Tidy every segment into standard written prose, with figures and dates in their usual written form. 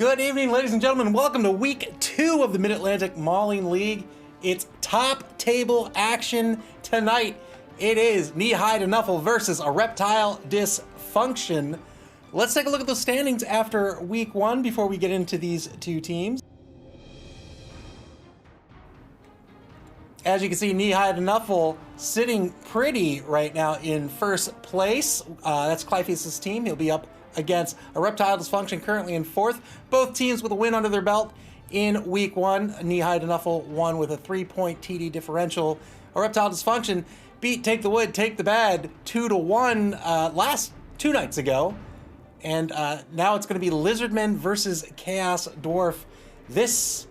Good evening, ladies and gentlemen. Welcome to week 2 of the Mid-Atlantic Mauling League. It's top table action tonight. It is knee-high to Nuffle versus a Reptile Dysfunkshun. Let's take a look at the standings after week 1 before we get into these two teams. As you can see, knee-high to Nuffle sitting pretty right now in first place. That's Clypheus' team. He'll be up against a Reptile Dysfunkshun currently in 4th. Both teams with a win under their belt in week 1. Knee-high to Nuffle won with a 3-point TD differential. A Reptile Dysfunkshun beat Take the Wood, Take the Bad 2-1 last 2 nights ago. And now it's going to be Lizardmen versus Chaos Dwarf. This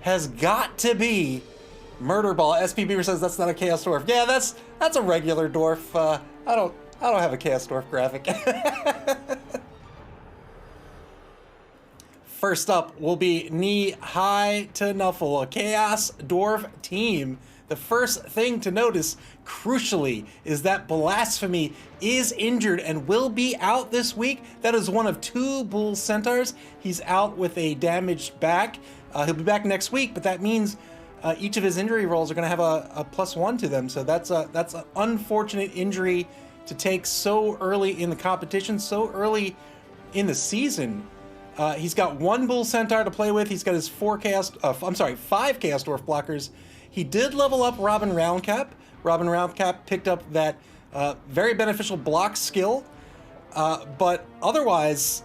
has got to be Murder Ball. SP Beaver says that's not a Chaos Dwarf. Yeah, that's a regular dwarf. I don't have a Chaos Dwarf graphic. First up will be knee-high to Nuffle, a Chaos Dwarf team. The first thing to notice, crucially, is that Blasphemy is injured and will be out this week. That is one of 2 Bull Centaurs. He's out with a damaged back. He'll be back next week, but that means each of his injury rolls are going to have a +1 to them. So that's an unfortunate injury to take so early in the competition, so early in the season. He's got 1 Bull Centaur to play with. He's got his 5 Chaos Dwarf blockers. He did level up Robin Roundcap. Robin Roundcap picked up that very beneficial block skill. But otherwise,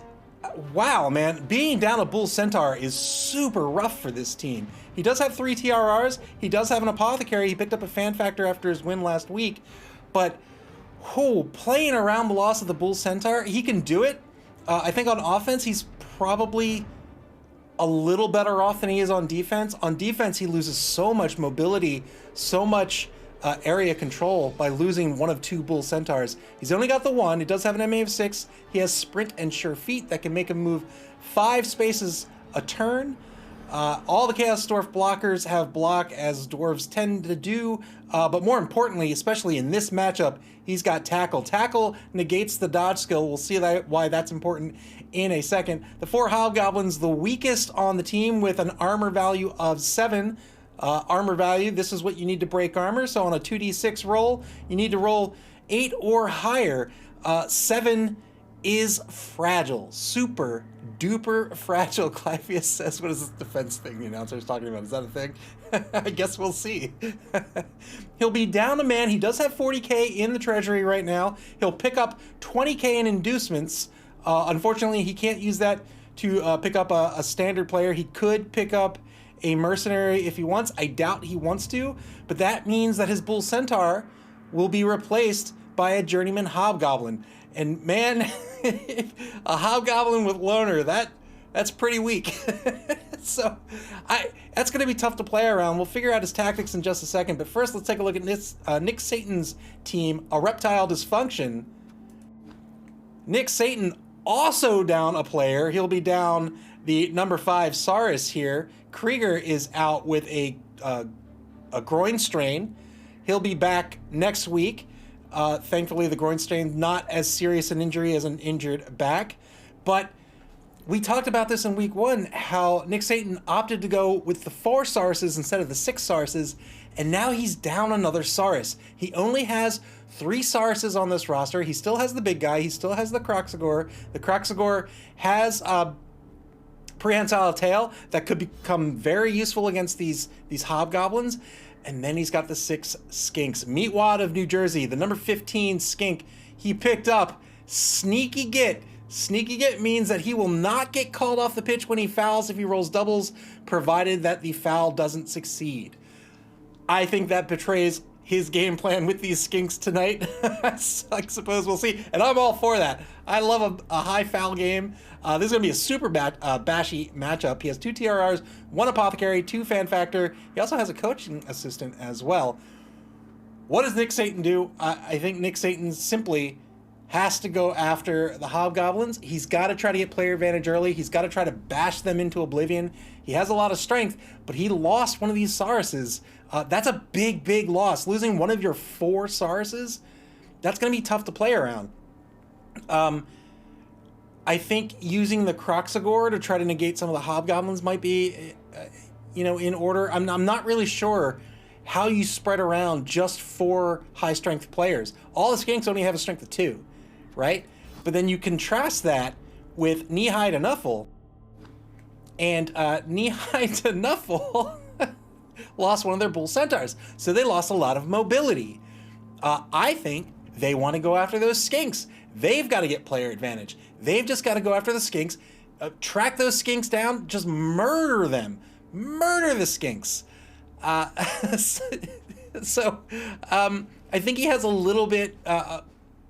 wow, man, being down a Bull Centaur is super rough for this team. He does have 3 TRRs. He does have an Apothecary. He picked up a Fan Factor after his win last week. But playing around the loss of the Bull Centaur, he can do it. I think on offense, he's probably a little better off than he is on defense. On defense, he loses so much mobility, so much area control by losing 1 of 2 Bull Centaurs. He's only got the 1. He does have an MA of 6. He has Sprint and Sure Feet that can make him move 5 spaces a turn. All the Chaos Dwarf blockers have block, as dwarves tend to do, but more importantly, especially in this matchup, he's got Tackle. Tackle negates the dodge skill. We'll see why that's important in a second. The 4 Hobgoblins, the weakest on the team, with an armor value of 7. Armor value, this is what you need to break armor. So on a 2d6 roll, you need to roll 8 or higher. 7 is fragile, super duper fragile. Clypheus says, what is this defense thing the announcer is talking about? Is that a thing? I guess we'll see. He'll be down a man. He does have 40k in the treasury right now. He'll pick up 20k in inducements. Unfortunately, he can't use that to pick up a standard player. He could pick up a mercenary if he wants. I doubt he wants to, but that means that his Bull Centaur will be replaced by a Journeyman Hobgoblin. And man, a Hobgoblin with Loner, that's pretty weak. So that's going to be tough to play around. We'll figure out his tactics in just a second. But first, let's take a look at Nick Satan's team, a Reptile Dysfunkshun. Nick Satan also down a player. He'll be down the number 5 Saurus here. Krieger is out with a groin strain. He'll be back next week. Thankfully, the groin strain, not as serious an injury as an injured back. But we talked about this in week 1, how Nick Satan opted to go with the 4 Sauruses instead of the 6 Sauruses, and now he's down another Saurus. He only has 3 Sauruses on this roster. He still has the big guy. He still has the Kroxigor. The Kroxigor has prehensile tail that could become very useful against these Hobgoblins. And then he's got the 6 Skinks. Meatwad of New Jersey, the number 15 Skink he picked up. Sneaky Git. Sneaky Git means that he will not get called off the pitch when he fouls if he rolls doubles, provided that the foul doesn't succeed. I think that betrays his game plan with these Skinks tonight. I suppose we'll see. And I'm all for that. I love a high foul game. This is going to be a super bashy matchup. He has 2 TRRs, 1 Apothecary, 2 Fan Factor. He also has a coaching assistant as well. What does Nick Satan do? I think Nick Satan simply has to go after the Hobgoblins. He's got to try to get player advantage early. He's got to try to bash them into oblivion. He has a lot of strength, but he lost one of these Sauruses. That's a big, big loss. Losing one of your 4 Sauruses, that's going to be tough to play around. I think using the Croxagore to try to negate some of the Hobgoblins might be, in order. I'm not really sure how you spread around just 4 high-strength players. All the Skinks only have a strength of 2, right? But then you contrast that with Knee-High to Nuffle, and Knee-High to Nuffle lost one of their Bull Centaurs, so they lost a lot of mobility. I think they want to go after those Skinks. They've got to get player advantage. They've just got to go after the Skinks, track those Skinks down, just murder them. Murder the Skinks. So I think he has a little bit,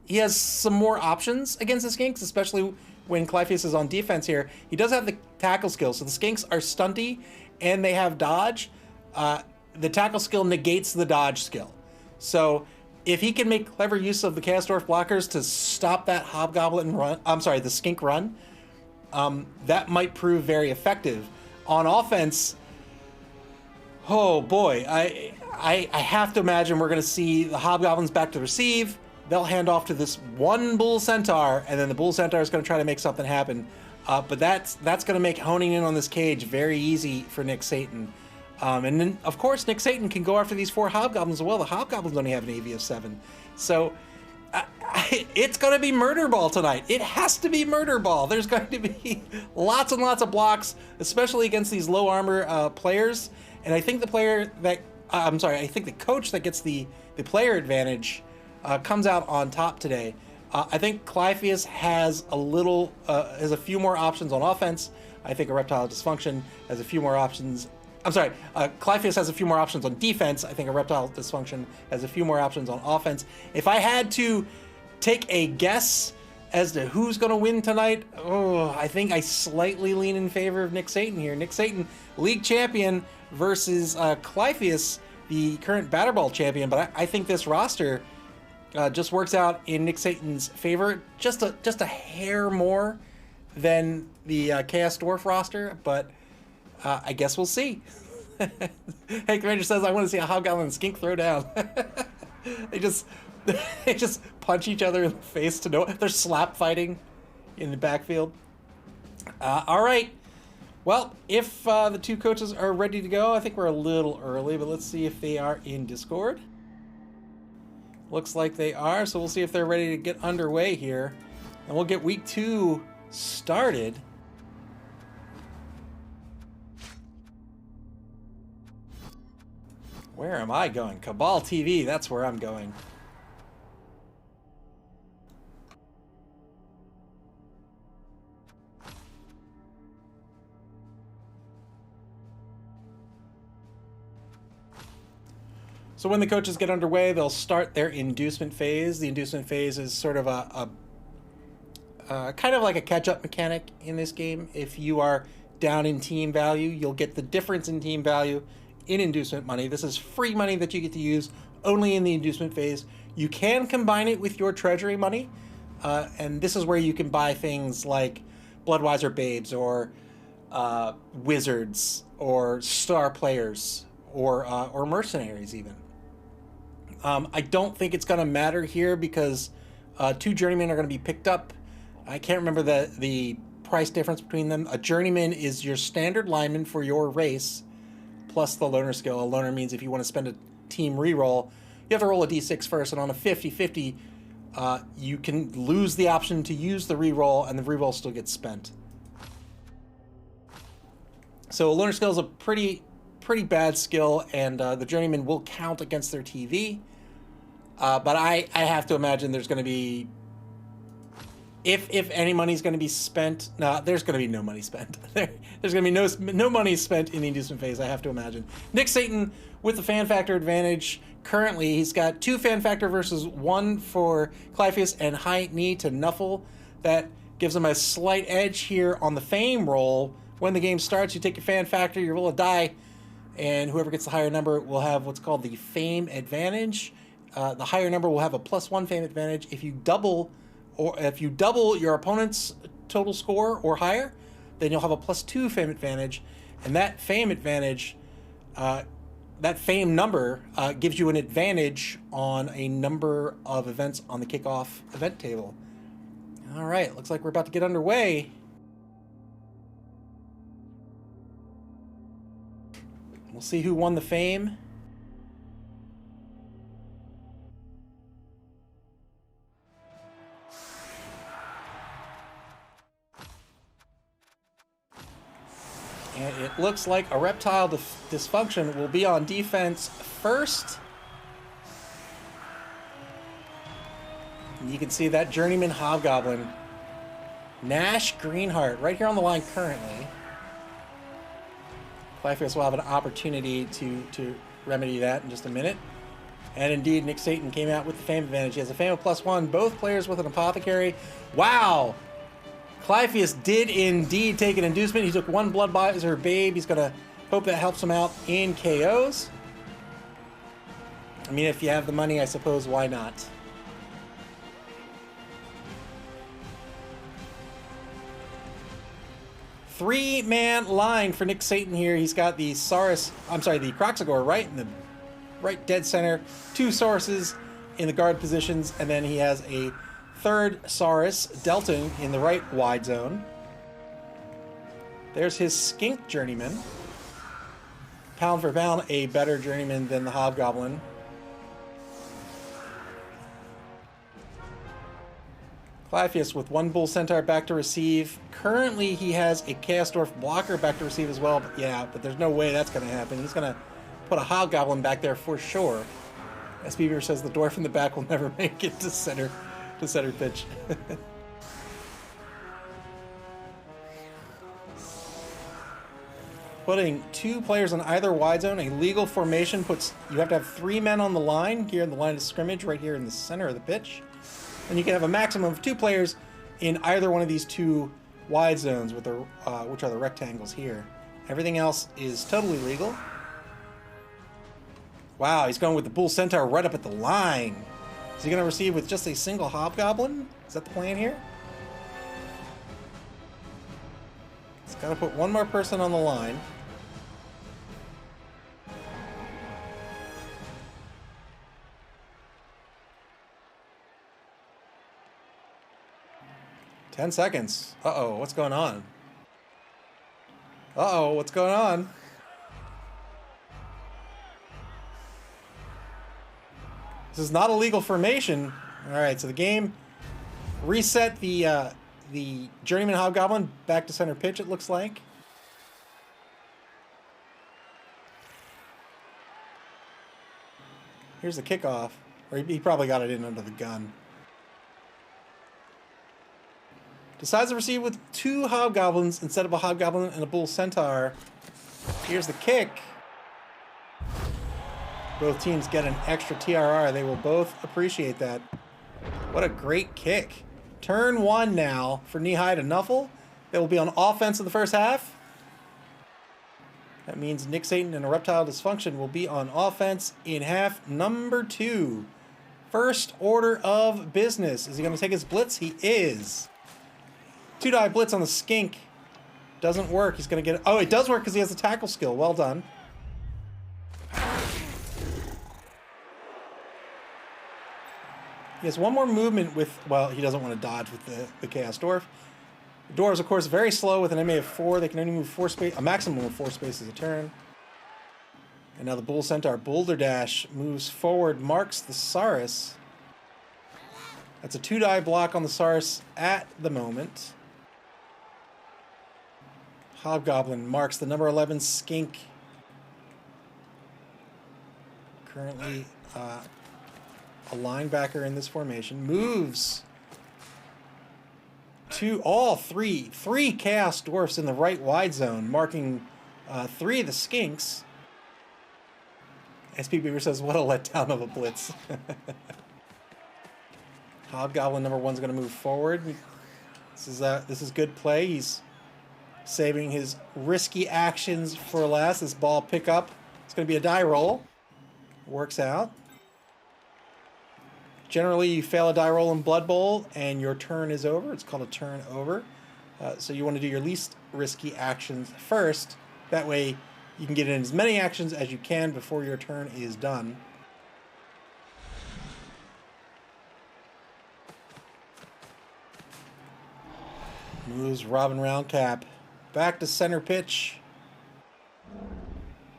he has some more options against the Skinks, especially when Clypheus is on defense here. He does have the tackle skill, so the Skinks are stunty and they have dodge. The tackle skill negates the dodge skill. So if he can make clever use of the Chaos Dwarf blockers to stop that Hobgoblin run, the Skink run, that might prove very effective. On offense, oh boy, I have to imagine we're going to see the Hobgoblins back to receive. They'll hand off to this one Bull Centaur, and then the Bull Centaur is going to try to make something happen. But that's going to make honing in on this cage very easy for Nick Satan. And then, of course, Nick Satan can go after these 4 Hobgoblins as well. The Hobgoblins only have an AV of 7. So it's going to be murder ball tonight. It has to be murder ball. There's going to be lots and lots of blocks, especially against these low armor players. And I think the coach that gets the player advantage comes out on top today. I think Clypheus has a few more options on offense. I think a Reptile Dysfunction has a few more options. Clypheus has a few more options on defense. I think a Reptile Dysfunction has a few more options on offense. If I had to take a guess as to who's going to win tonight, I think I slightly lean in favor of Nick Satan here. Nick Satan, league champion, versus Clypheus, the current Batterball champion. But I think this roster just works out in Nick Satan's favor, just a hair more than the Chaos Dwarf roster, but I guess we'll see. Hank the Ranger says, I want to see a Hobgoblin Skink throwdown. They just punch each other in the face to know they're slap fighting in the backfield. All right. Well, if the 2 coaches are ready to go, I think we're a little early, but let's see if they are in Discord. Looks like they are, so we'll see if they're ready to get underway here. And we'll get week 2 started. Where am I going? Cabal TV, that's where I'm going. So when the coaches get underway, they'll start their inducement phase. The inducement phase is sort of a kind of like a catch-up mechanic in this game. If you are down in team value, you'll get the difference in team value in inducement money. This is free money that you get to use only in the inducement phase. You can combine it with your treasury money, and this is where you can buy things like Bloodwiser Babes or Wizards or Star Players or Mercenaries even. I don't think it's going to matter here because 2 journeymen are going to be picked up. I can't remember the price difference between them. A journeyman is your standard lineman for your race, plus the loner skill. A loner means if you want to spend a team reroll, you have to roll a d6 first, and on a 50-50, you can lose the option to use the reroll, and the reroll still gets spent. So a loner skill is a pretty bad skill, and the journeyman will count against their TV. But I have to imagine there's going to be, if any money's going to be spent, there's going to be no money spent. There's going to be no money spent in the inducement phase, I have to imagine. Nick Satan with the fan factor advantage. Currently, he's got 2 fan factor versus 1 for Clypheus and high knee to Nuffle. That gives him a slight edge here on the fame roll. When the game starts, you take your fan factor, you roll a die, and whoever gets the higher number will have what's called the fame advantage. The higher number will have a +1 fame advantage. If you double your opponent's total score or higher, then you'll have a +2 fame advantage. And that fame advantage, that fame number gives you an advantage on a number of events on the kickoff event table. All right, looks like we're about to get underway. We'll see who won the fame. And it looks like a Reptile Dysfunkshun will be on defense first. And you can see that Journeyman Hobgoblin. Nash Greenheart right here on the line currently. Clypheus will have an opportunity to remedy that in just a minute. And indeed, Nick Satan came out with the fame advantage. He has a fame of +1. Both players with an apothecary. Wow! Clypheus did indeed take an inducement. He took 1 Bloodbiter Babe. He's going to hope that helps him out in KOs. I mean, if you have the money, I suppose, why not? Three-man line for Nick Satan here. He's got the the Croxagore right in the right dead center. 2 Sauruses in the guard positions, and then he has a 3rd Saurus, Delton, in the right wide zone. There's his Skink Journeyman. Pound for pound, a better Journeyman than the Hobgoblin. Clypheus with 1 Bull Centaur back to receive. Currently, he has a Chaos Dwarf blocker back to receive as well. But there's no way that's going to happen. He's going to put a Hobgoblin back there for sure. SBBer says the Dwarf in the back will never make it to center pitch. Putting 2 players on either wide zone. A legal formation puts... You have to have 3 men on the line here in the line of scrimmage right here in the center of the pitch. And you can have a maximum of 2 players in either one of these 2 wide zones, with the which are the rectangles here. Everything else is totally legal. Wow, he's going with the Bull Centaur right up at the line. Is he going to receive with just a single Hobgoblin? Is that the plan here? He's got to put 1 more person on the line. Ten seconds. Uh-oh, what's going on? Uh-oh, what's going on? This is not a legal formation. All right, so the game reset the Journeyman Hobgoblin back to center pitch, it looks like. Here's the kickoff. Or he probably got it in under the gun. Decides to receive with 2 Hobgoblins instead of a Hobgoblin and a Bull Centaur. Here's the kick. Both teams get an extra TRR. They will both appreciate that. What a great kick. Turn 1 now for Knee-High to Nuffle. They will be on offense in the first half. That means Nick Satan and a Reptile Dysfunkshun will be on offense in half number 2. First order of business. Is he going to take his blitz? He is. 2-die blitz on the Skink. Doesn't work. He's going to get it. Oh, it does work because he has a tackle skill. Well done. He has 1 more movement with... Well, he doesn't want to dodge with the Chaos Dwarf. The Dwarves, of course, very slow with an MA of 4. They can only move a maximum of 4 spaces a turn. And now the Bull Centaur Boulder Dash moves forward, marks the Saurus. That's a 2-die block on the Saurus at the moment. Hobgoblin marks the number 11 Skink. Currently a linebacker in this formation. Moves to all 3 Chaos Dwarfs in the right wide zone, marking 3 of the Skinks. SP Beaver says, what a letdown of a blitz. Hobgoblin number 1's going to move forward. This is good play. He's saving his risky actions for last. This ball pickup. It's going to be a die roll. Works out. Generally, you fail a die roll in Blood Bowl and your turn is over. It's called a turn over. So you want to do your least risky actions first. That way you can get in as many actions as you can before your turn is done. Moves Robin Roundcap back to center pitch.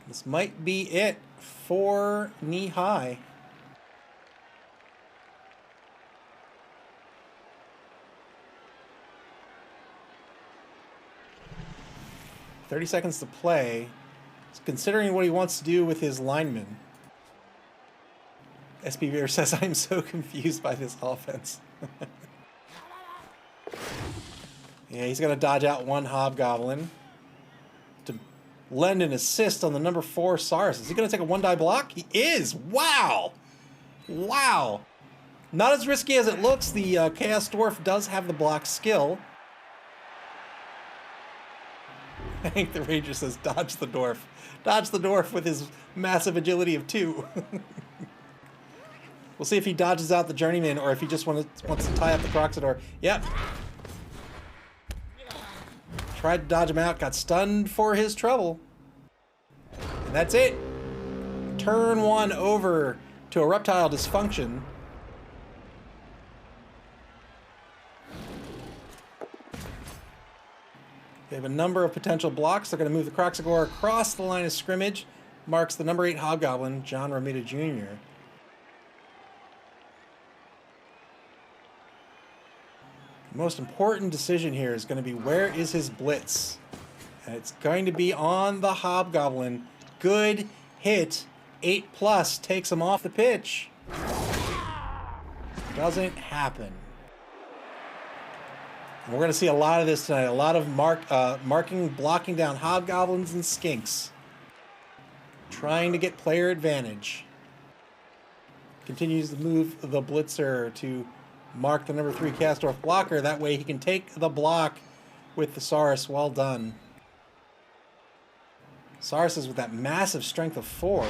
This might be it for knee high. "30 seconds to play." He's considering what he wants to do with his linemen. SB Bear says, "I'm so confused by this offense." Yeah, he's going to dodge out one Hobgoblin to lend an assist on the number 4 Saurus. Is he going to take a 1-die block? He is! Wow! Wow! Not as risky as it looks. The Chaos Dwarf does have the block skill. I think the Ranger says, "Dodge the Dwarf." Dodge the Dwarf with his massive agility of 2. We'll see if he dodges out the Journeyman or if he just wants to tie up the Croxador. Yep. Tried to dodge him out, got stunned for his trouble. And that's it. Turn 1 over to a Reptile Dysfunkshun. They have a number of potential blocks. They're going to move the Croxagore across the line of scrimmage. Marks the number 8 Hobgoblin, John Romita Jr. The most important decision here is going to be where is his blitz? And it's going to be on the Hobgoblin. Good hit. 8+, takes him off the pitch. Doesn't happen. And we're going to see a lot of this tonight. A lot of blocking down Hobgoblins and Skinks. Trying to get player advantage. Continues to move the Blitzer to mark the number 3 Castorf blocker. That way he can take the block with the Saurus. Well done. Saurus is with that massive strength of 4.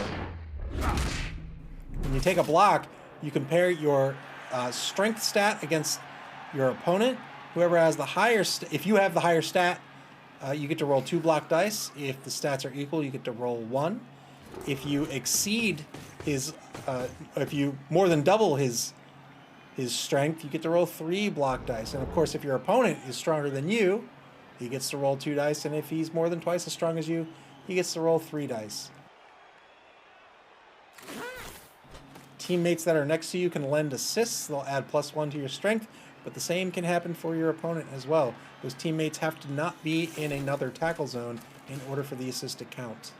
When you take a block, you compare your strength stat against your opponent. Whoever has the higher, if you have the higher stat, you get to roll 2 block dice. If the stats are equal, you get to roll 1. If you exceed his, if you more than double his strength, you get to roll 3 block dice. And of course, if your opponent is stronger than you, he gets to roll 2 dice. And if he's more than twice as strong as you, he gets to roll 3 dice. Teammates that are next to you can lend assists. They'll add +1 to your strength, but the same can happen for your opponent as well. Those teammates have to not be in another tackle zone in order for the assist to count.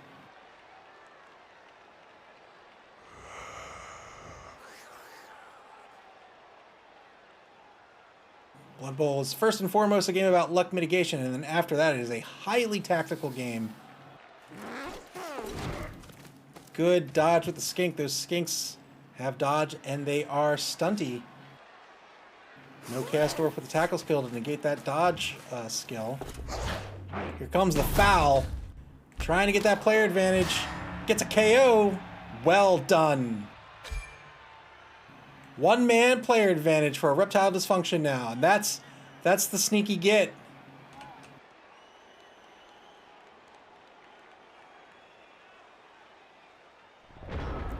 Blood Bowl is first and foremost a game about luck mitigation, and then after that it is a highly tactical game. Good dodge with the Skink. Those Skinks have dodge, and they are stunty. No Castor with the tackle skill to negate that dodge skill. Here comes the foul. Trying to get that player advantage. Gets a KO. Well done. 1-man player advantage for a Reptile Dysfunkshun now. And that's the sneaky get.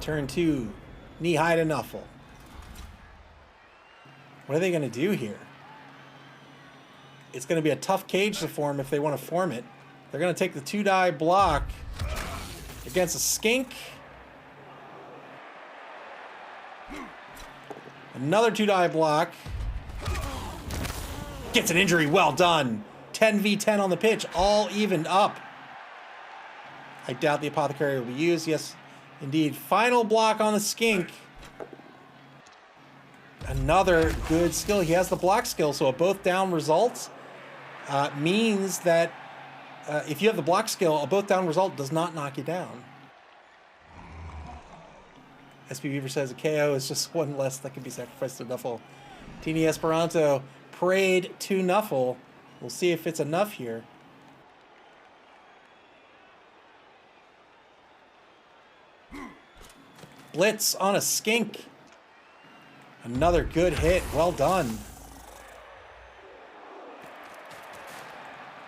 Turn 2. Knee high to Nuffle. What are they going to do here? It's going to be a tough cage to form if they want to form it. They're going to take the 2-die block against a Skink. Another 2-die block. Gets an injury. Well done. 10v10 on the pitch. All evened up. I doubt the Apothecary will be used. Yes, indeed. Final block on the Skink. Another good skill. He has the block skill, so a both down result means that if you have the block skill, a both down result does not knock you down. SB Beaver says a KO is just one less that can be sacrificed to Nuffle. Teeny Esperanto prayed to Nuffle. We'll see if it's enough here. Blitz on a Skink. Another good hit. Well done.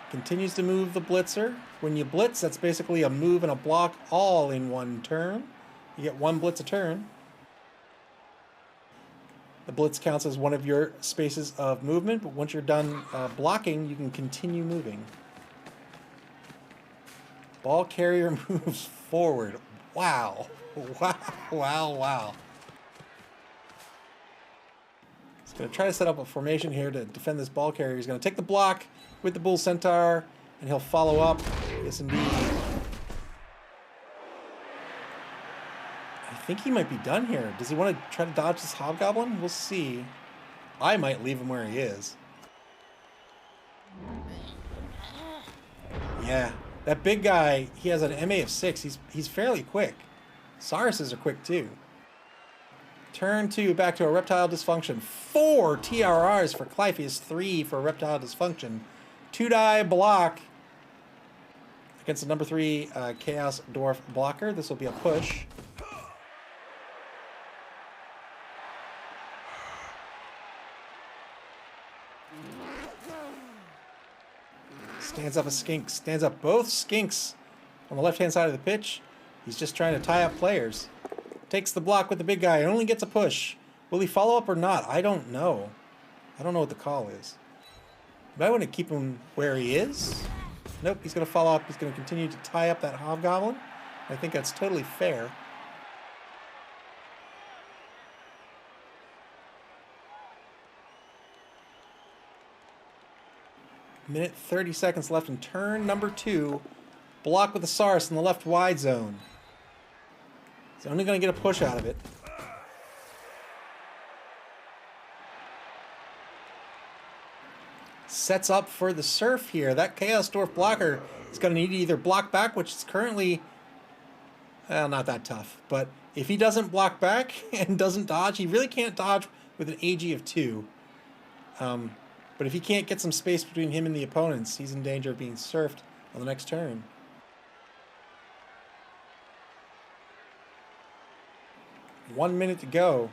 Continues to move the Blitzer. When you blitz, that's basically a move and a block all in one turn. You get 1 blitz a turn. The blitz counts as one of your spaces of movement, but once you're done blocking, you can continue moving. Ball carrier moves forward. Wow. Wow, wow, wow. He's going to try to set up a formation here to defend this ball carrier. He's going to take the block with the bull centaur, and he'll follow up. Yes, indeed. I think he might be done here. Does he want to try to dodge this hobgoblin? We'll see. I might leave him where he is. Yeah. That big guy, he has an MA of 6. He's fairly quick. Sauruses are quick too. Turn 2, back to a Reptile Dysfunction. 4 TRRs for Clypheus, 3 for Reptile Dysfunction. 2-die block against the number 3 Chaos Dwarf blocker. This will be a push. Stands up a skink. Stands up both skinks on the left-hand side of the pitch. He's just trying to tie up players. Takes the block with the big guy and only gets a push. Will he follow up or not? I don't know. I don't know what the call is. But I want to keep him where he is. Nope, he's going to follow up. He's going to continue to tie up that hobgoblin. I think that's totally fair. Minute 30 seconds left in turn number 2. Block with the Saurus in the left wide zone. He's only going to get a push out of it. Sets up for the surf here. That Chaos Dwarf blocker is going to need to either block back, which is currently, well, not that tough. But if he doesn't block back and doesn't dodge, he really can't dodge with an AG of 2. But if he can't get some space between him and the opponents, he's in danger of being surfed on the next turn. One minute to go.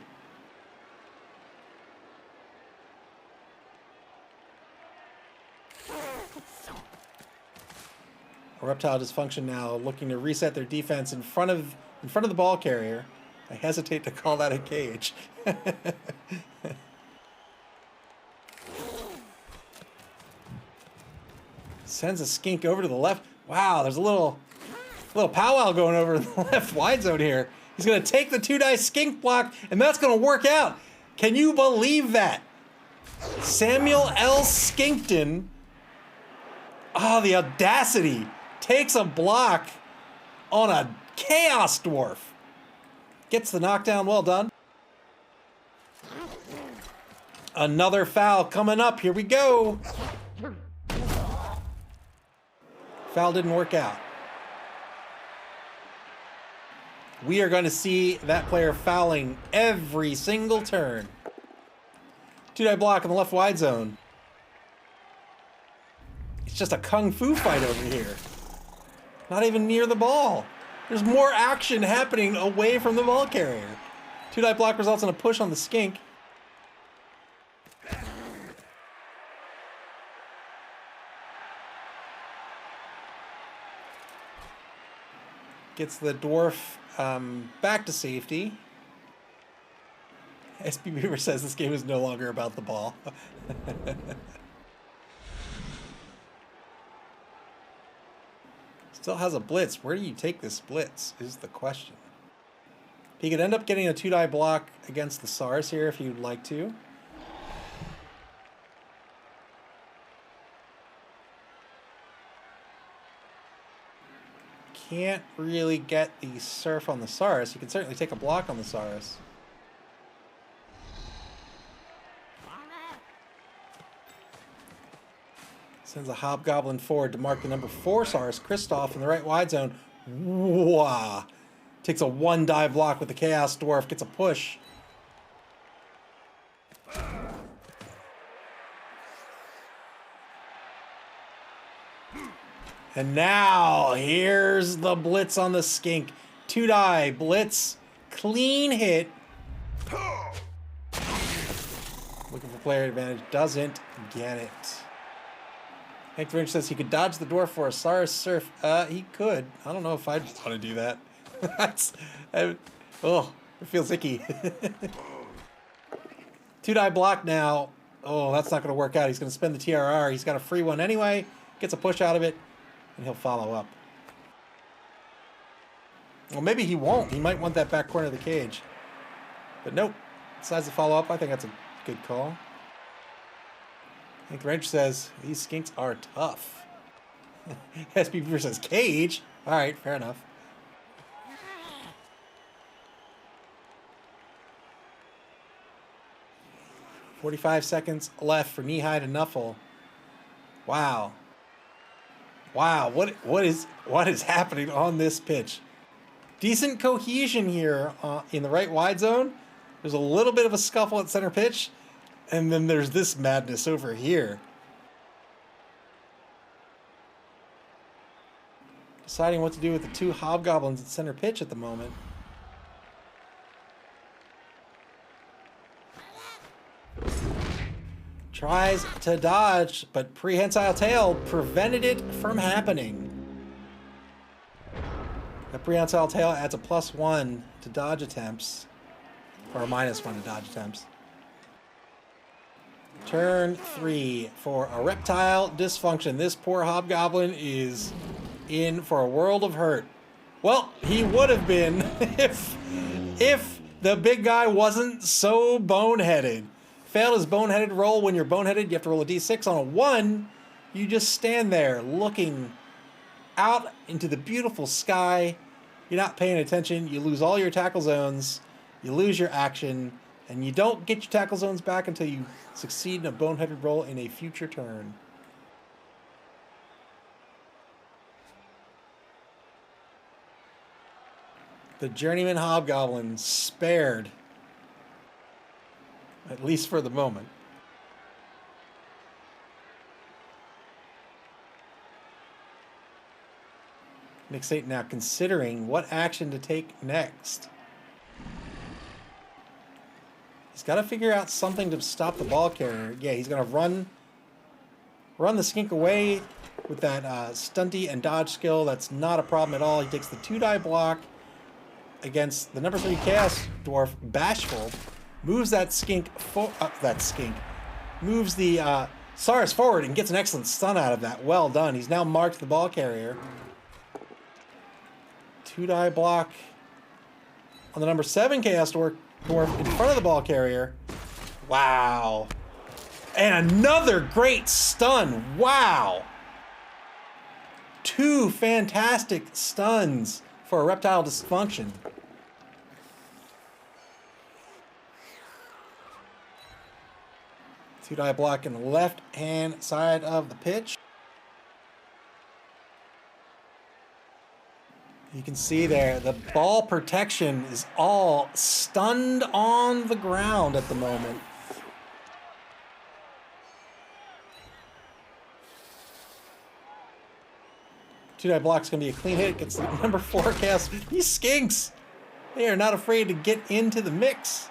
A Reptile Dysfunction now looking to reset their defense in front of the ball carrier. I hesitate to call that a cage. Sends a skink over to the left. Wow, there's a little powwow going over in the left wide zone here. He's going to take the 2-die skink block, and that's going to work out. Can you believe that? Samuel L. Skinkton, the audacity, takes a block on a Chaos Dwarf. Gets the knockdown, well done. Another foul coming up, here we go. Foul didn't work out. We are going to see that player fouling every single turn. 2-die block in the left wide zone. It's just a kung fu fight over here. Not even near the ball. There's more action happening away from the ball carrier. 2-die block results in a push on the skink. Gets the dwarf back to safety. SB Beaver says this game is no longer about the ball. Still has a blitz. Where do you take this blitz is the question. He could end up getting a 2-die block against the Saurus here if you'd like to. Can't really get the surf on the Saurus. You can certainly take a block on the Saurus. Sends a hobgoblin forward to mark the number 4 Saurus, Kristoff, in the right wide zone. Wow. Takes a 1-die block with the Chaos Dwarf, gets a push. And now, here's the blitz on the skink. 2-die blitz, clean hit. Looking for player advantage, doesn't get it. Hank Finch says he could dodge the dwarf for a Saurus surf. He could. I don't know if I'd want to do that. It feels icky. 2-die block now. Oh, that's not going to work out. He's going to spend the TRR. He's got a free one anyway. Gets a push out of it, and he'll follow up. Well, maybe he won't. He might want that back corner of the cage. But nope. Decides to follow up. I think that's a good call. I think the Ranger says, these skinks are tough. SP Beaver says, cage? All right, fair enough. "45 seconds left for knee-high to Nuffle." Wow. Wow, what is happening on this pitch? Decent cohesion here in the right wide zone. There's a little bit of a scuffle at center pitch, and then there's this madness over here. Deciding what to do with the two hobgoblins at center pitch at the moment. Tries to dodge, but prehensile tail prevented it from happening. The prehensile tail adds a +1 to dodge attempts, or a -1 to dodge attempts. Turn 3 for a reptile dysfunction. This poor hobgoblin is in for a world of hurt. Well, he would have been if the big guy wasn't so boneheaded. Failed his boneheaded roll. When you're boneheaded, you have to roll a d6. On a 1, you just stand there looking out into the beautiful sky. You're not paying attention. You lose all your tackle zones. You lose your action. And you don't get your tackle zones back until you succeed in a boneheaded roll in a future turn. The Journeyman Hobgoblin spared. At least for the moment. Nick Satan now considering what action to take next. He's got to figure out something to stop the ball carrier. Yeah, he's going to run the skink away with that stunty and dodge skill. That's not a problem at all. He takes the 2-die block against the number 3 Chaos Dwarf, Bashful. Moves that skink, moves the Saurus forward and gets an excellent stun out of that. Well done. He's now marked the ball carrier. 2-die block on the number 7 Chaos Dwarf in front of the ball carrier. Wow. And another great stun. Wow. 2 fantastic stuns for a reptile dysfunction. Two-die block in the left-hand side of the pitch. You can see there, the ball protection is all stunned on the ground at the moment. Two-die block's going to be a clean hit. Gets the number 4 cast. These skinks, they are not afraid to get into the mix.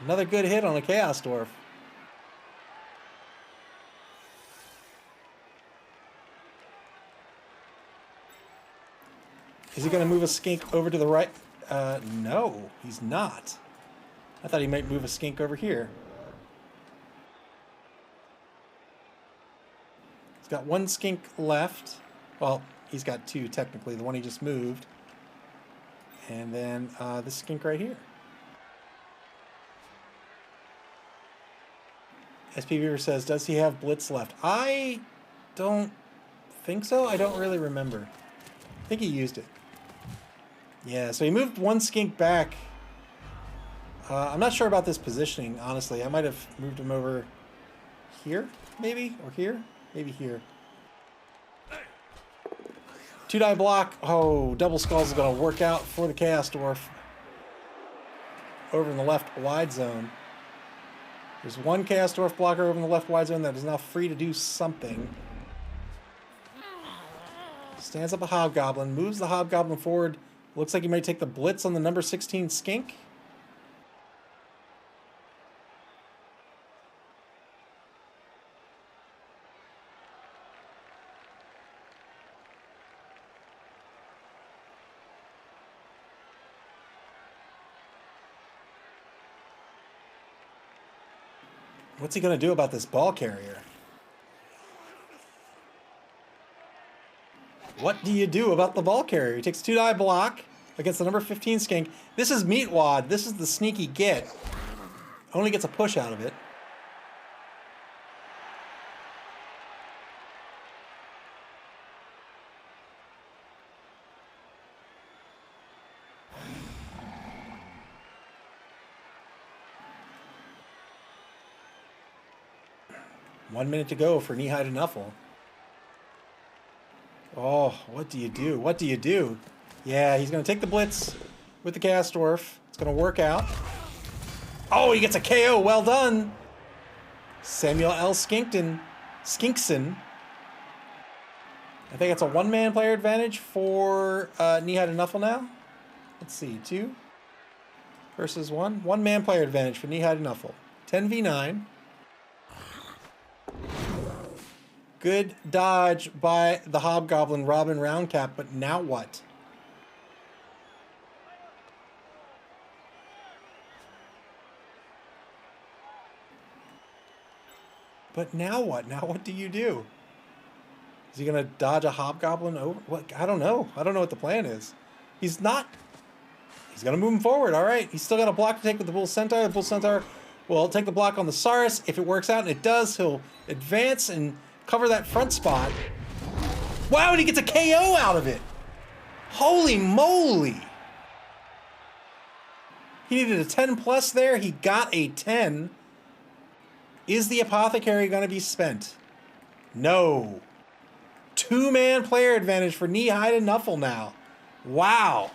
Another good hit on a Chaos Dwarf. Is he going to move a skink over to the right? No, he's not. I thought he might move a skink over here. He's got 1 skink left. Well, he's got 2 technically, the one he just moved. And then this skink right here. SP Beaver says, does he have Blitz left? I don't think so. I don't really remember. I think he used it. Yeah, so he moved 1 skink back. I'm not sure about this positioning, honestly. I might have moved him over here, maybe? Or here? Maybe here. 2-die block. Oh, Double Skulls is going to work out for the Chaos Dwarf. Over in the left wide zone. There's 1 Chaos Dwarf blocker over in the left wide zone that is now free to do something. Stands up a Hobgoblin, moves the Hobgoblin forward. Looks like he might take the Blitz on the number 16 skink. What's he gonna do about this ball carrier? What do you do about the ball carrier? He takes 2-die block against the number 15 skink. This is Meatwad. This is the sneaky get. Only gets a push out of it. One minute to go for knee-high to Nuffle. Oh, what do you do? What do you do? Yeah, he's going to take the blitz with the Chaos Dwarf. It's going to work out. Oh, he gets a KO. Well done. Samuel L. Skinkson. I think it's a one-man player advantage for knee-high to Nuffle now. Let's see, 2 versus 1. One-man player advantage for knee-high to Nuffle. 10v9. Good dodge by the Hobgoblin Robin Roundcap, but now what? But now what? Now what do you do? Is he going to dodge a Hobgoblin over? What? I don't know. I don't know what the plan is. He's not. He's going to move him forward. All right. He's still got a block to take with the Bull Centaur. The Bull Centaur will take the block on the Saurus. If it works out, and it does, he'll advance and cover that front spot. Wow, and he gets a KO out of it. Holy moly. He needed a 10 plus there. He got a 10. Is the Apothecary going to be spent? No. Two-man player advantage for knee-high to Nuffle now. Wow.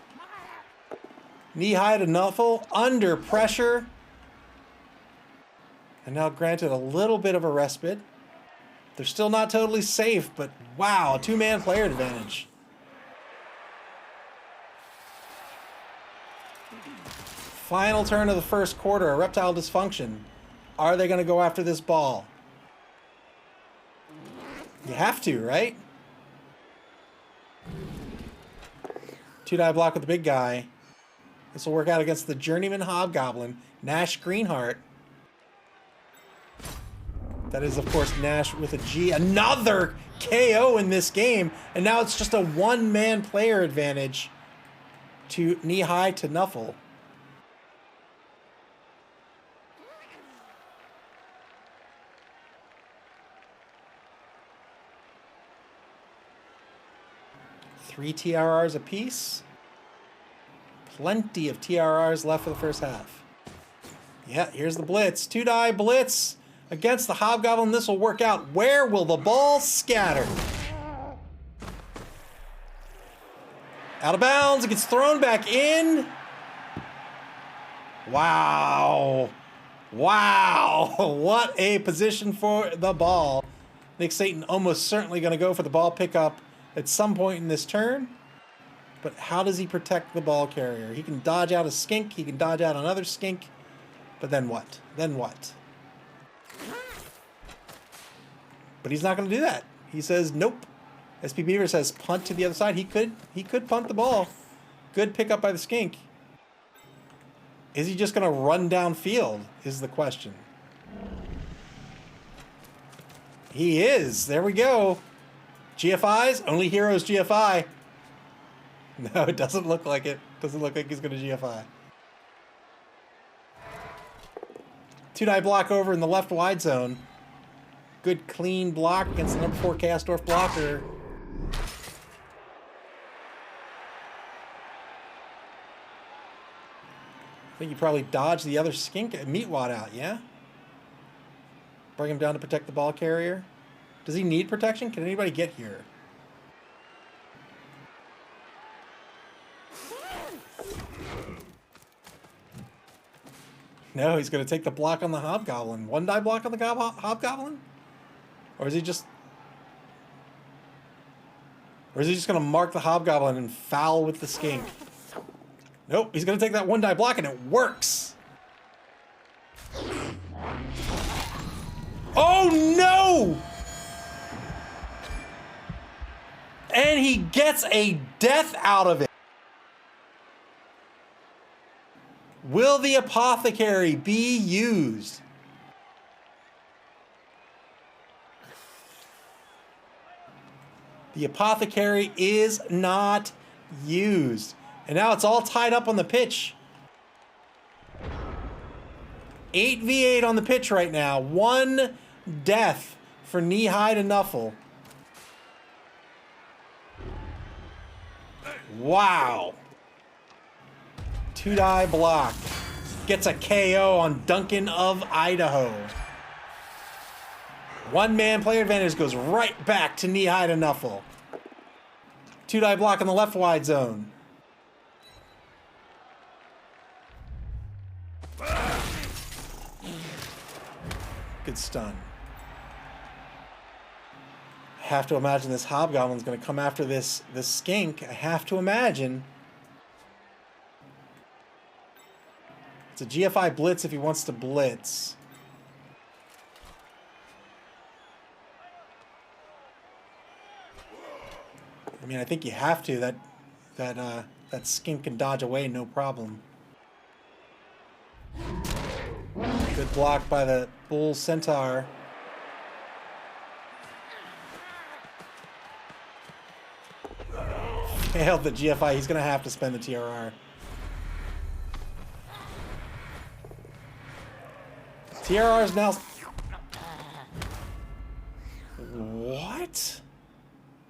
Knee-high to Nuffle under pressure. And now granted a little bit of a respite. They're still not totally safe, but wow, two-man player advantage. Final turn of the first quarter, a Reptile Dysfunkshun. Are they going to go after this ball? You have to, right? 2-die block with the big guy. This will work out against the Journeyman Hobgoblin, Nash Greenheart. That is, of course, Nash with a G. Another KO in this game. And now it's just a one-man player advantage to knee-high to Nuffle. Three TRRs apiece. Plenty of TRRs left for the first half. Yeah, here's the blitz. 2-die blitz against the Hobgoblin. This will work out. Where will the ball scatter? Out of bounds. It gets thrown back in. Wow. Wow. What a position for the ball. Nick Satan almost certainly going to go for the ball pickup at some point in this turn. But how does he protect the ball carrier? He can dodge out a skink. He can dodge out another skink. But then what? Then what? But he's not going to do that. He says, nope. SP Beaver says punt to the other side. He could punt the ball. Good pickup by the skink. Is he just going to run downfield is the question. He is. There we go. GFIs? Only Heroes GFI. No, it doesn't look like it. Doesn't look like he's going to GFI. 2-die block over in the left wide zone. Good clean block against the number 4 Chaos Dwarf blocker. I think you probably dodged the other skink Meatwad out, yeah? Bring him down to protect the ball carrier. Does he need protection? Can anybody get here? No, he's going to take the block on the Hobgoblin. 1-die block on the Hobgoblin? Or is he just going to mark the Hobgoblin and foul with the skink? Nope, he's going to take that 1-die block and it works. Oh no! And he gets a death out of it. Will the Apothecary be used? The Apothecary is not used. And now it's all tied up on the pitch. 8v8 on the pitch right now. 1 death for Knee-High to Nuffle. Wow. 2-die block. Gets a KO on Duncan of Idaho. 1-man player advantage goes right back to Knee-High to Nuffle. 2-die block in the left wide zone. Good stun. I have to imagine this Hobgoblin's going to come after this skink. I have to imagine. It's a GFI blitz if he wants to blitz. I mean, I think you have to. That skink can dodge away, no problem. Good block by the Bull Centaur. Failed the GFI. He's going to have to spend the TRR. TRR is now... What?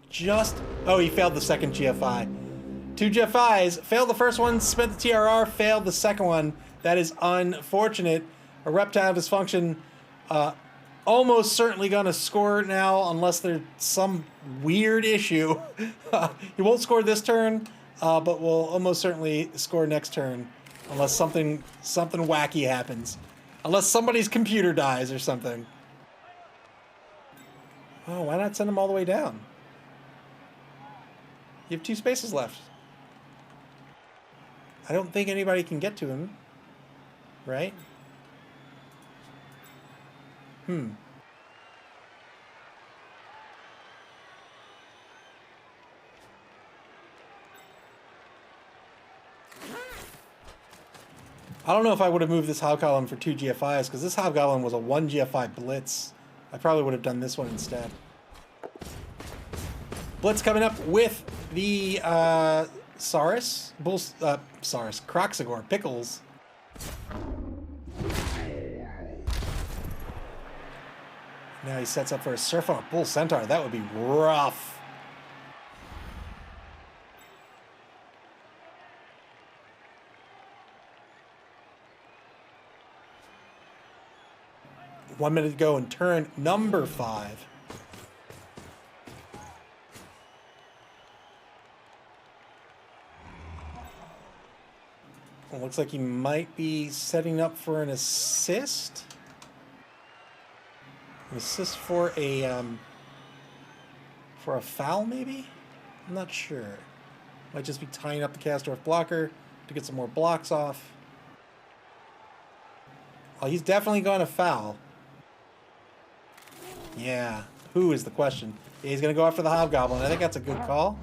Just... Oh, he failed the second GFI. 2 GFIs. Failed the first one, spent the TRR, failed the second one. That is unfortunate. A Reptile Dysfunkshun almost certainly going to score now unless there's some weird issue. He won't score this turn, but will almost certainly score next turn unless something wacky happens. Unless somebody's computer dies or something. Oh, why not send him all the way down? You have 2 spaces left. I don't think anybody can get to him. Right? I don't know if I would have moved this Hobgoblin for 2 GFIs, because this Hobgoblin was a 1 GFI blitz. I probably would have done this one instead. Blitz coming up with the Croxagore, Pickles. Now he sets up for a surf on a Bull Centaur. That would be rough. One minute to go in turn number 5. It looks like he might be setting up for an assist. An assist for a foul, maybe? I'm not sure. Might just be tying up the Kastorf blocker to get some more blocks off. Oh, he's definitely going to foul. Yeah. Who is the question? Yeah, he's going to go after the Hobgoblin. I think that's a good call.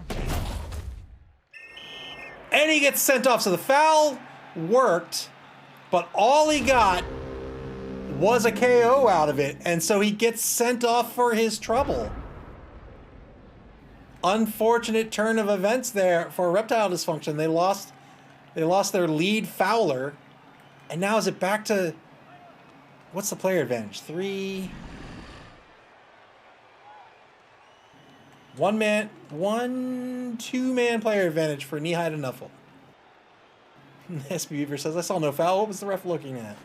And he gets sent off. So the foul worked, but all he got was a KO out of it. And so he gets sent off for his trouble. Unfortunate turn of events there for Reptile Dysfunkshun. They lost their lead fouler. And now is it back to... What's the player advantage? 3... 2-man player advantage for Knee-High to Nuffle. SB Beaver says, I saw no foul. What was the ref looking at?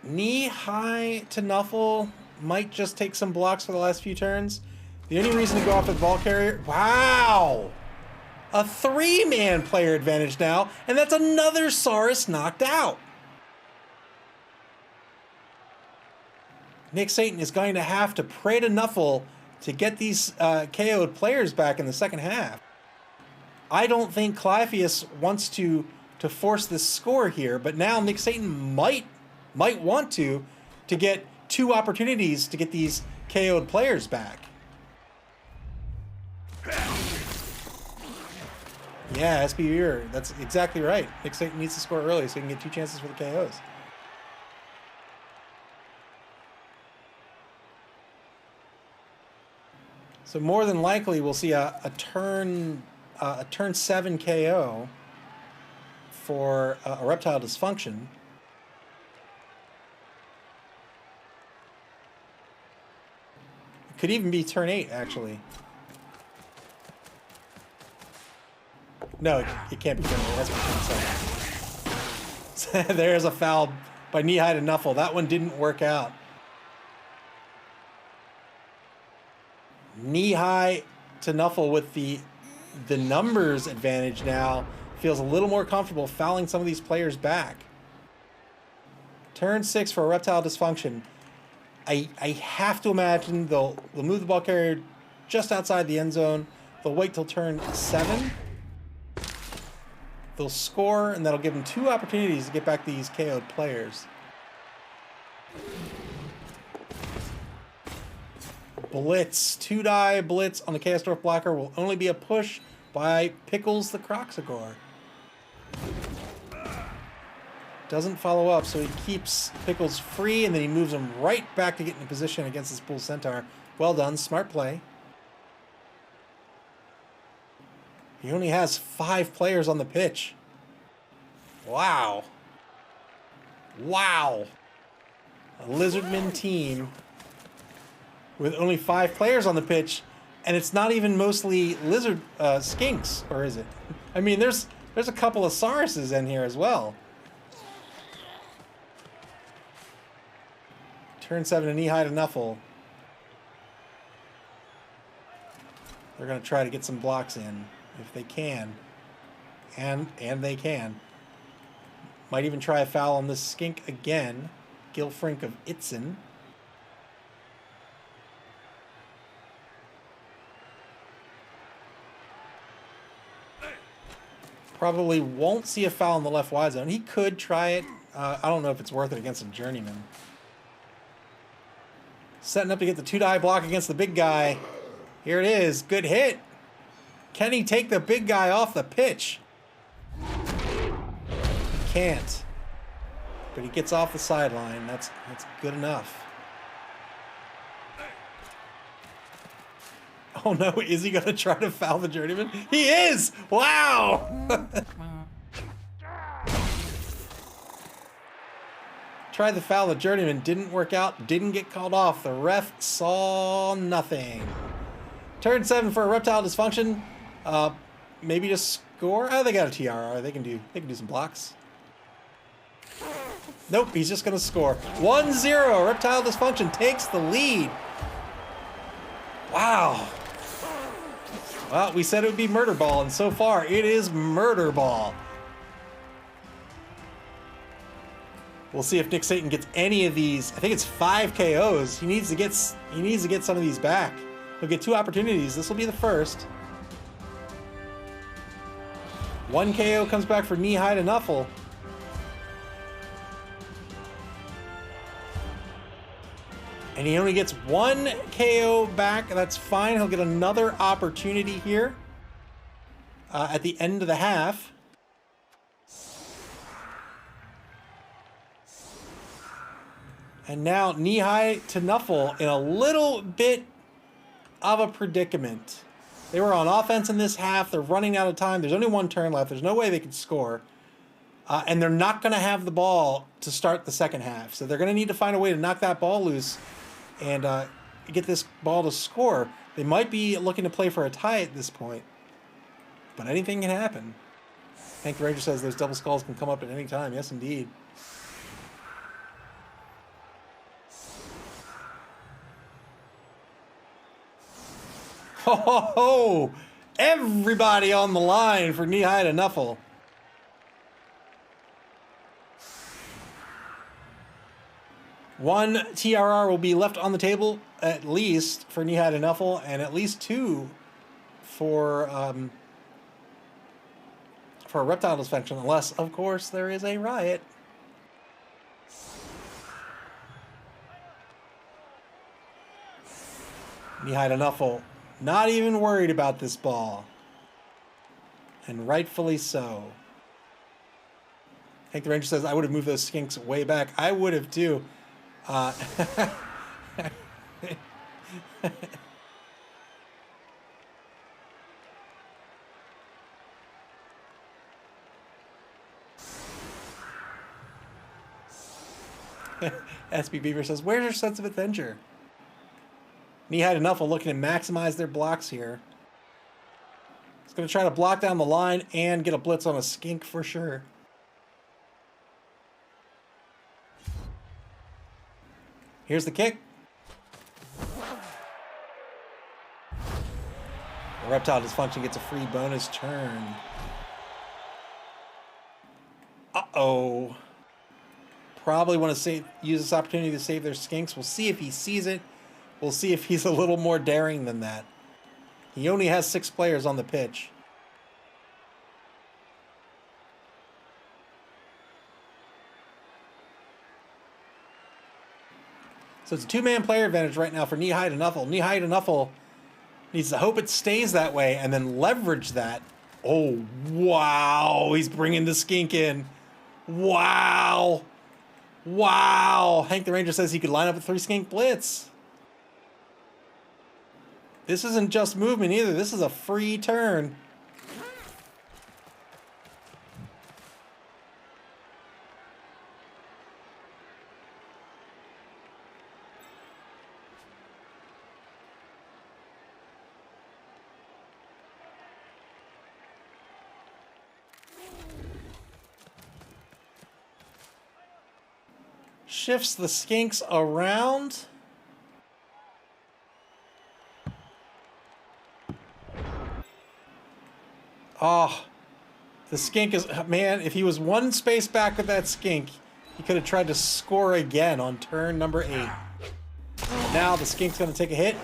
Knee-High to Nuffle might just take some blocks for the last few turns. The only reason to go off with Ball Carrier... Wow! A 3-man player advantage now, and that's another Saurus knocked out. Nick Satan is going to have to pray to Nuffle to get these KO'd players back in the second half. I don't think Clypheus wants to force this score here, but now Nick Satan might want to get 2 opportunities to get these KO'd players back. Yeah, SB Beaver, that's exactly right. Nick Satan needs to score early so he can get 2 chances for the KOs. So more than likely, we'll see a turn 7 KO for a Reptile Dysfunkshun. It could even be turn 8, actually. No, it can't be turn 8. That's turn 7. There's a foul by Knee-High to Nuffle. That one didn't work out. Knee-High to Nuffle with the numbers advantage now feels a little more comfortable fouling some of these players back. Turn 6 for a Reptile Dysfunkshun. I have to imagine they'll move the ball carrier just outside the end zone. They'll wait till turn 7. They'll score, and that'll give them 2 opportunities to get back these KO'd players. Blitz. 2-die blitz on the Chaos Dwarf blocker will only be a push by Pickles the Croxagore. Doesn't follow up, so he keeps Pickles free, and then he moves him right back to get in position against this Bull Centaur. Well done. Smart play. He only has 5 players on the pitch. Wow. Wow. A Lizardman team with only 5 players on the pitch, and it's not even mostly lizard skinks, or is it? I mean, there's a couple of Sauruses in here as well. Turn 7 and Knee-High to Nuffle. They're going to try to get some blocks in if they can, and they can. Might even try a foul on this skink again. Gilfrink of Itzen. Probably won't see a foul in the left wide zone. He could try it. I don't know if it's worth it against a journeyman. Setting up to get the 2-die block against the big guy. Here it is. Good hit. Can he take the big guy off the pitch? He can't. But he gets off the sideline. That's good enough. Oh no, is he going to try to foul the journeyman? He is! Wow! Tried to foul the journeyman, didn't work out, didn't get called off. The ref saw nothing. Turn 7 for a Reptile Dysfunkshun. Maybe just score. Oh, they got a TRR. They can do some blocks. Nope, he's just gonna score. 1-0. Reptile Dysfunkshun takes the lead. Wow. Well, we said it would be murder ball, and so far it is murder ball. We'll see if Nick Satan gets any of these. I think it's 5 KOs. He needs to get some of these back. He'll get 2 opportunities. This will be the first. 1 KO comes back for Knee-High to Nuffle. And he only gets 1 KO back. That's fine. He'll get another opportunity here at the end of the half. And now Knee-High to Nuffle in a little bit of a predicament. They were on offense in this half. They're running out of time. There's only 1 turn left. There's no way they could score. And they're not going to have the ball to start the second half. So they're going to need to find a way to knock that ball loose and get this ball to score. They might be looking to play for a tie at this point. But anything can happen. Hank the Ranger says those double skulls can come up at any time. Yes, indeed. Ho, ho, ho! Everybody on the line for Knee-High to Nuffle. One TRR will be left on the table, at least, for Knee-High to Nuffle, and at least 2 for a Reptile Dysfunkshun, unless, of course, there is a riot. Knee-High to Nuffle. Not even worried about this ball. And rightfully so. Hank the Ranger says, I would have moved those skinks way back. I would have too. SB Beaver says, where's your sense of adventure? Knee-high to Nuffle looking to maximize their blocks here. He's going to try to block down the line and get a blitz on a skink for sure. Here's the kick. The Reptile Dysfunkshun gets a free bonus turn. Uh-oh. Probably want to use this opportunity to save their skinks. We'll see if he sees it. We'll see if he's a little more daring than that. He only has 6 players on the pitch. So it's a 2-man player advantage right now for knee-high to Nuffle. Knee-high to Nuffle needs to hope it stays that way and then leverage that. Oh, wow. He's bringing the skink in. Wow. Wow. Hank the Ranger says he could line up a 3 skink blitz. This isn't just movement either. This is a free turn. Shifts the skinks around. Oh, the skink is, man, if he was 1 space back with that skink, he could have tried to score again on turn number 8. Now the skink's going to take a hit,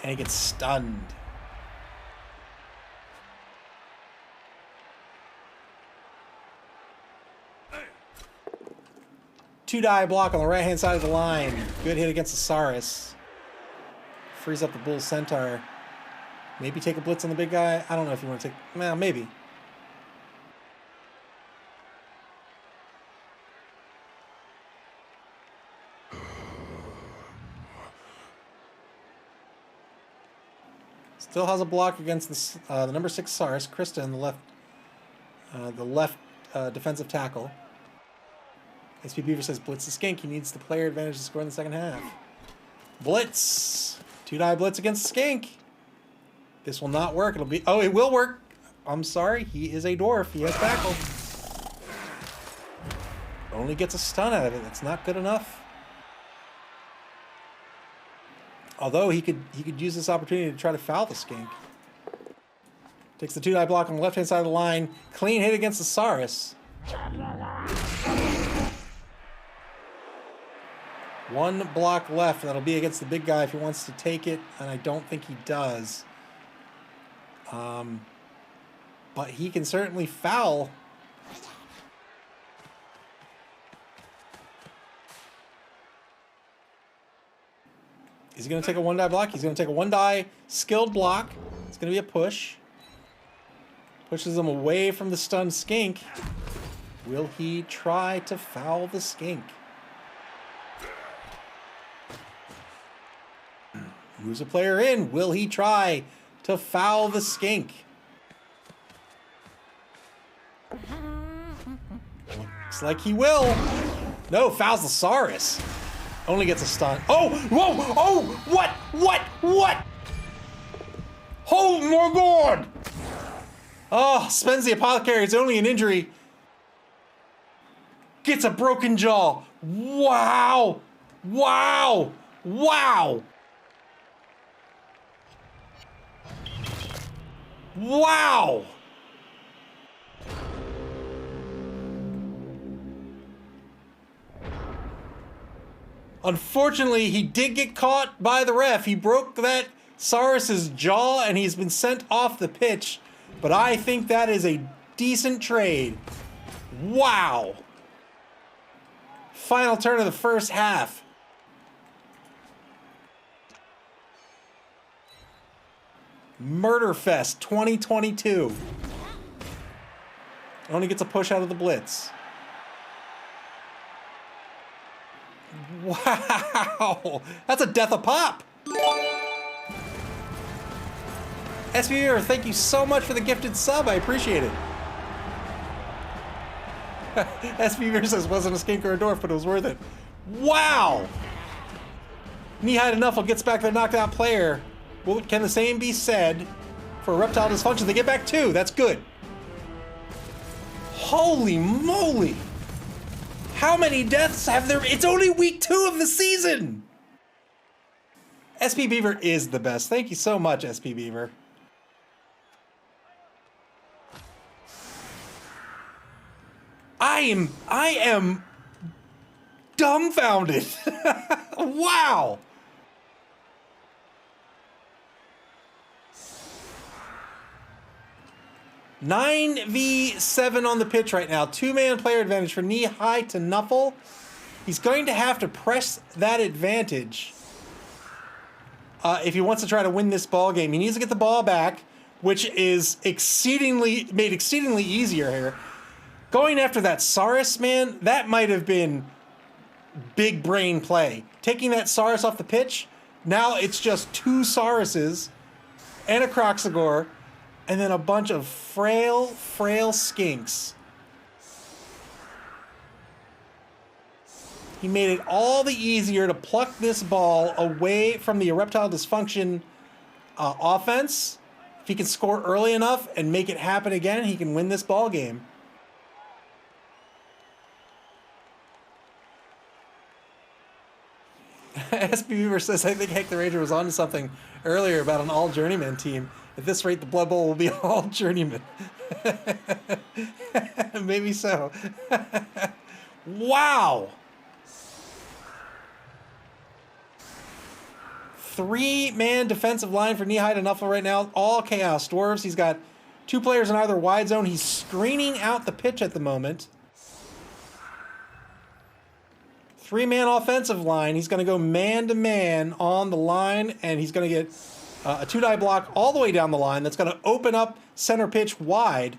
and he gets stunned. Two-die block on the right-hand side of the line. Good hit against the Saurus. Frees up the Bull Centaur. Maybe take a blitz on the big guy. I don't know if you want to take... Well, maybe. Still has a block against the number 6 Saurus, Krista, in the left defensive tackle. SP Beaver says blitz the skink. He needs the player advantage to score in the second half. Blitz. 2-die blitz against the skink. This will not work. It'll be... Oh, it will work. I'm sorry. He is a dwarf. He has tackle. Only gets a stun out of it. That's not good enough. Although he could use this opportunity to try to foul the skink. Takes the 2-die block on the left-hand side of the line. Clean hit against the Saurus. 1 block left. That'll be against the big guy if he wants to take it, and I don't think he does. But he can certainly foul. Is he going to take a 1-die block? He's going to take a 1-die skilled block. It's going to be a push. Pushes him away from the stunned skink. Will he try to foul the skink? Moves a player in. Will he try to foul the skink? Looks like he will. No, fouls the Saurus. Only gets a stun. Oh, whoa, oh, what? Oh my God. Oh, spends the apothecary. It's only an injury. Gets a broken jaw. Wow. Wow. Wow. Wow. Unfortunately, he did get caught by the ref. He broke that Saurus's jaw and he's been sent off the pitch. But I think that is a decent trade. Wow. Final turn of the first half. Murderfest 2022. Only gets a push out of the blitz. Wow, that's a death a pop. SVR, thank you so much for the gifted sub. I appreciate it. SVR says wasn't a skink or a dwarf, but it was worth it. Wow! Knee-high to Nuffle gets back their knocked out player. Well, can the same be said for Reptile Dysfunkshun? They get back 2. That's good. Holy moly! How many deaths have there? It's only week 2 of the season! SP Beaver is the best. Thank you so much, SP Beaver. I am dumbfounded. Wow. 9v7 on the pitch right now. 2-man player advantage for knee-high to Nuffle. He's going to have to press that advantage if he wants to try to win this ball game. He needs to get the ball back, which is made exceedingly easier here. Going after that Saurus, man, that might have been big brain play. Taking that Saurus off the pitch, now it's just 2 Sauruses and a Croxagore, and then a bunch of frail skinks. He made it all the easier to pluck this ball away from the Reptile Dysfunkshun offense. If he can score early enough and make it happen again, he can win this ball game. SB Beaver says, I think Hank the Ranger was onto something earlier about an all-journeyman team. At this rate, the Blood Bowl will be all journeymen. Maybe so. Wow! 3-man defensive line for knee-high to Nuffle right now. All Chaos Dwarves. He's got 2 players in either wide zone. He's screening out the pitch at the moment. 3-man offensive line. He's going to go man-to-man on the line, and he's going to get a 2-die block all the way down the line. That's going to open up center pitch wide,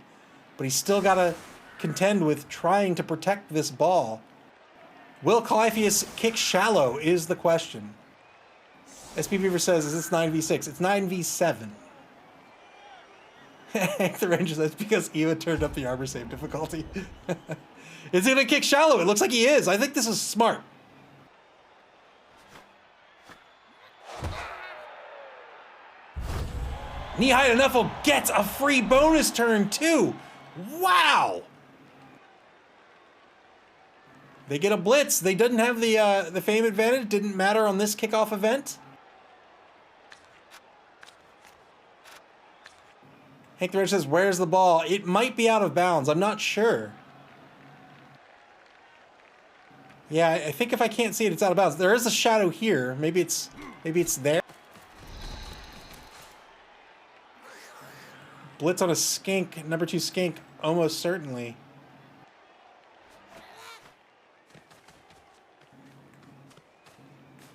but he's still got to contend with trying to protect this ball. Will Clypheus kick shallow is the question. SP Beaver says, is this 9v6? It's 9v7. The Ranger says, because Eva turned up the armor save difficulty. Is he going to kick shallow? It looks like he is. I think this is smart. Knee-high to Nuffle gets a free bonus turn, too. Wow. They get a blitz. They didn't have the fame advantage. Didn't matter on this kickoff event. Hank the Ranger says, where's the ball? It might be out of bounds. I'm not sure. Yeah, I think if I can't see it, it's out of bounds. There is a shadow here. Maybe it's there. Blitz on a skink, number 2 skink, almost certainly.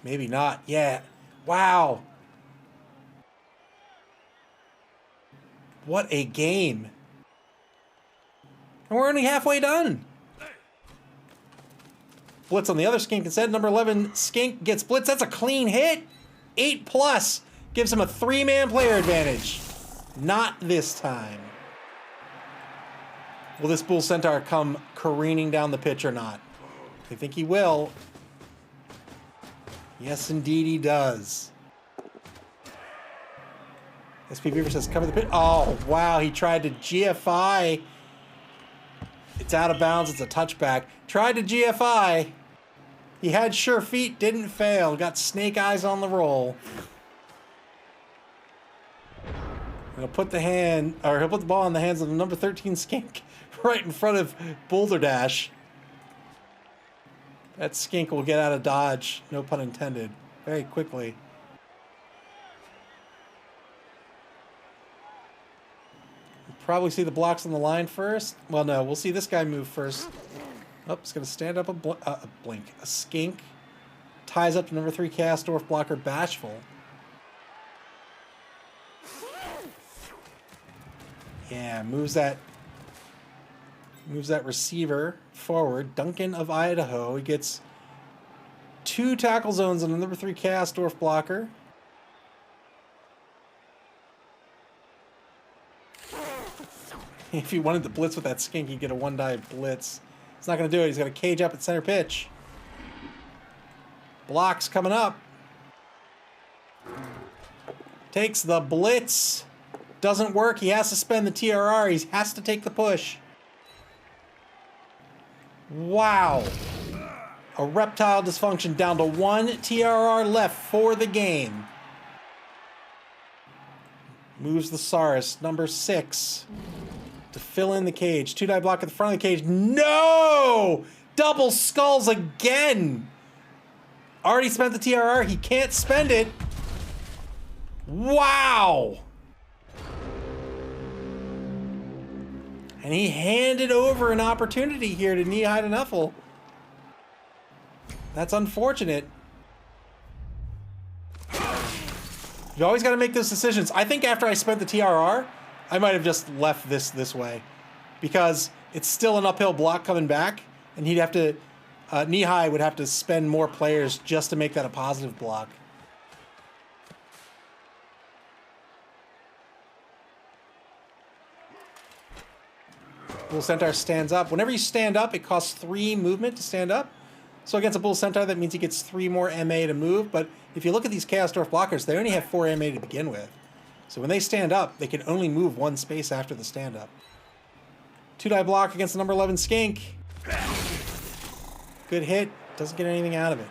Maybe not. Yeah. Wow. What a game. And we're only halfway done. Blitz on the other skink instead. Number 11 skink gets blitz. That's a clean hit. 8+ gives him a 3-man player advantage. Not this time. Will this Bull Centaur come careening down the pitch or not? I think he will. Yes, indeed he does. SP Beaver says, cover the pitch. Oh, wow. He tried to GFI. It's out of bounds. It's a touchback. Tried to GFI. He had sure feet. Didn't fail. Got snake eyes on the roll. He'll put he'll put the ball in the hands of the number 13 skink right in front of Boulder Dash. That skink will get out of dodge, no pun intended, very quickly. We'll probably see the blocks on the line first. Well, no, we'll see this guy move first. Oh, he's going to stand up a skink. Ties up to number 3 Chaos Dwarf blocker Bashful. Yeah, moves that receiver forward. Duncan of Idaho. He gets 2 tackle zones on the number 3 Chaos Dwarf blocker. If he wanted to blitz with that skink, he'd get a 1-die blitz. He's not going to do it. He's going to cage up at center pitch. Blocks coming up. Takes the blitz. Doesn't work. He has to spend the TRR. He has to take the push. Wow. A Reptile Dysfunkshun down to 1 TRR left for the game. Moves the Saurus, number 6, to fill in the cage. 2-die block at the front of the cage. No! Double skulls again! Already spent the TRR. He can't spend it. Wow! And he handed over an opportunity here to knee-high to Nuffle. That's unfortunate. You always got to make those decisions. I think after I spent the TRR, I might have just left this way. Because it's still an uphill block coming back, and he'd have to... knee-high would have to spend more players just to make that a positive block. Bull Centaur stands up. Whenever you stand up, it costs 3 movement to stand up. So against a Bull Centaur, that means he gets 3 more MA to move. But if you look at these Chaos Dwarf blockers, they only have 4 MA to begin with. So when they stand up, they can only move 1 space after the stand-up. 2-die block against the number 11 Skink. Good hit. Doesn't get anything out of it.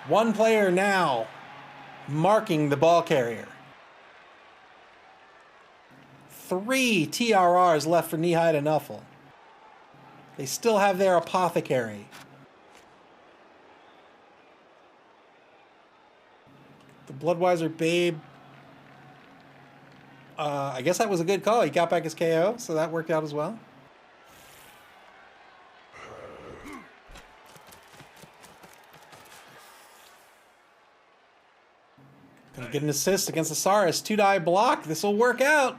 1 player now marking the ball carrier. 3 TRRs left for knee-high to Nuffle. They still have their apothecary. The Bloodwiser Babe. I guess that was a good call. He got back his KO, so that worked out as well. Gonna get an assist against the Saurus. 2-die block. This will work out.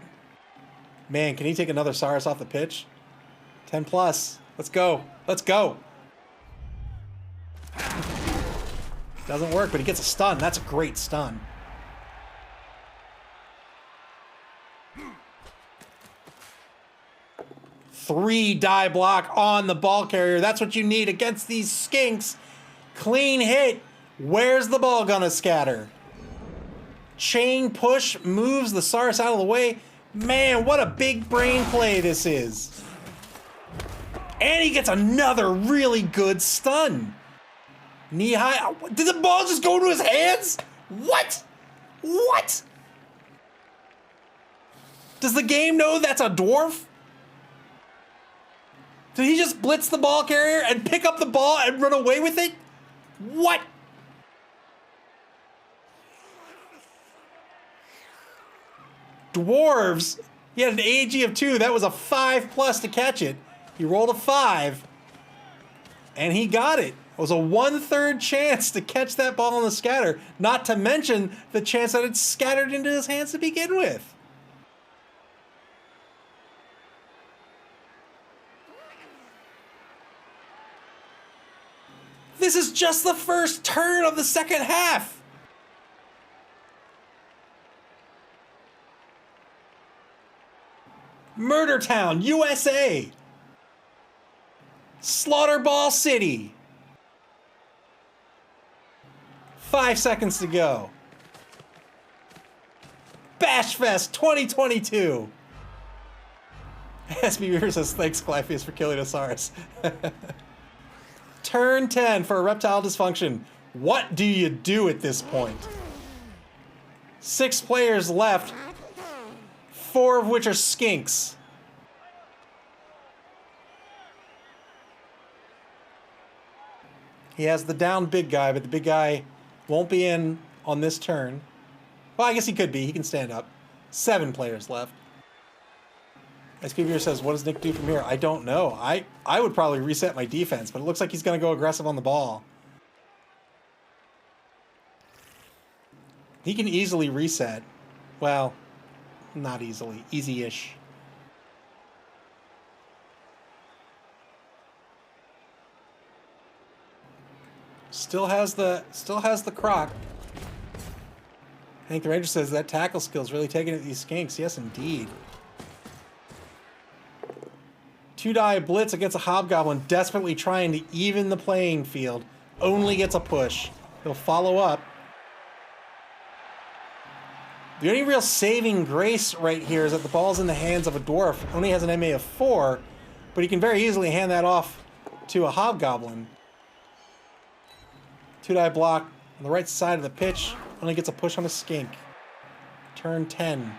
Man, can he take another Saurus off the pitch? 10 plus. Let's go. Let's go. Doesn't work, but he gets a stun. That's a great stun. Three die block on the ball carrier. That's what you need against these skinks. Clean hit. Where's the ball gonna scatter? Chain push moves the Saurus out of the way. Man, what a big brain play this is. And he gets another really good stun. Knee high. Did the ball just go into his hands? What? What? Does the game know that's a dwarf? Did he just blitz the ball carrier and pick up the ball and run away with it? What? Dwarves. He had an AG of 2. That was a 5+ to catch it. He rolled a 5. And he got it. It was a 1/3 chance to catch that ball on the scatter. Not to mention the chance that it scattered into his hands to begin with. This is just the first turn of the second half. Murder Town, USA. Slaughterball City. 5 seconds to go. Bashfest 2022. SB Weaver says, thanks, Glypheus, for killing a Saurus. Turn 10 for a Reptile Dysfunkshun. What do you do at this point? 6 players left, 4 of which are skinks. He has the down big guy, but the big guy won't be in on this turn. Well, I guess he could be. He can stand up. 7 players left. SPVer says, what does Nick do from here? I don't know. I would probably reset my defense, but it looks like he's going to go aggressive on the ball. He can easily reset. Well, not easily. Easy-ish. Still has the croc. Hank the Ranger says that tackle skill's really taking it these skinks. Yes, indeed. 2-die blitz against a hobgoblin, desperately trying to even the playing field. only gets a push. He'll follow up. The only real saving grace right here is that the ball's in the hands of a dwarf. Only has an MA of 4, but he can very easily hand that off to a hobgoblin. 2-die block on the right side of the pitch. Only gets a push on a skink. Turn 10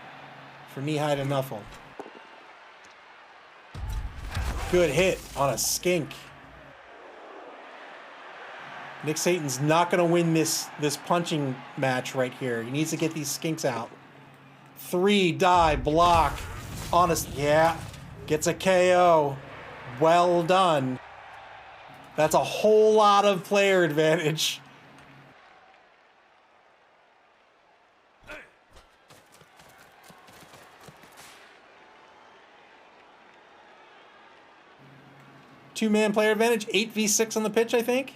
for knee-high to Nuffle. Good hit on a skink. Nick Satan's not going to win this punching match right here. He needs to get these skinks out. 3-die block. Honest, yeah. Gets a KO. Well done. That's a whole lot of player advantage. Two-man player advantage. 8v6 on the pitch, I think.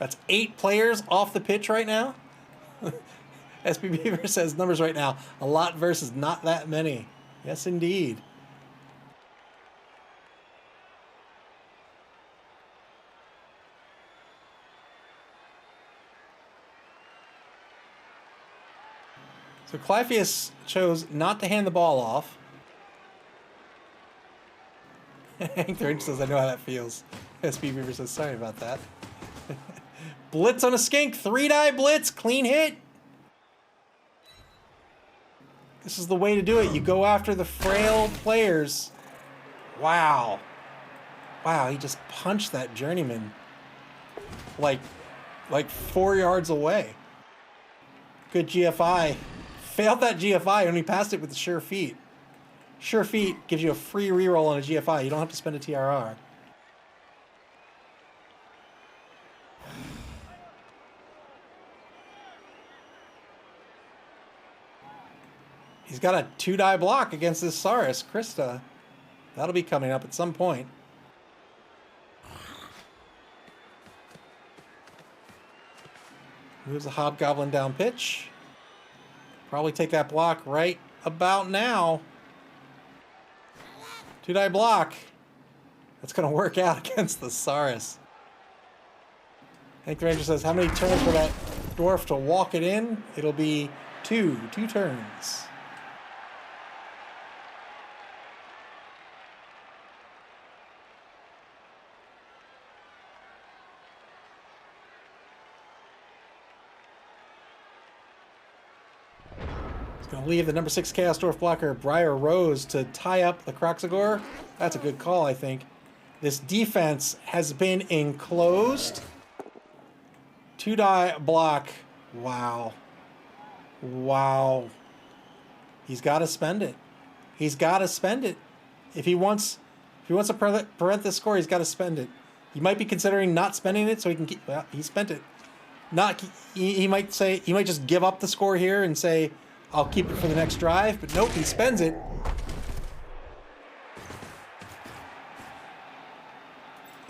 That's 8 players off the pitch right now. SB Beaver says numbers right now. A lot versus not that many. Yes, indeed. So Clypheus chose not to hand the ball off. Hank Thrange says, I know how that feels. SB Beaver says, sorry about that. Blitz on a skink. 3-die blitz. Clean hit. This is the way to do it. You go after the frail players. Wow. Wow, he just punched that journeyman like 4 yards away. Good GFI. Failed that GFI, only passed it with the sure feet. Sure feet gives you a free reroll on a GFI. You don't have to spend a TRR. He's got a 2-die block against this Saurus, Krista. That'll be coming up at some point. Moves the Hobgoblin down pitch. Probably take that block right about now. 2-die block. That's going to work out against the Saurus. Hank the Ranger says, how many turns for that dwarf to walk it in? It'll be 2 turns. Going to leave the number 6 Chaos Dwarf blocker, Briar Rose, to tie up the Kroxigor. That's a good call, I think. This defense has been enclosed. 2-die block. Wow. Wow. He's got to spend it. He's got to spend it. If he wants to prevent this score, he's got to spend it. He might be considering not spending it so he can keep... Well, he spent it. He might just give up the score here and say, I'll keep it for the next drive, but nope, he spends it.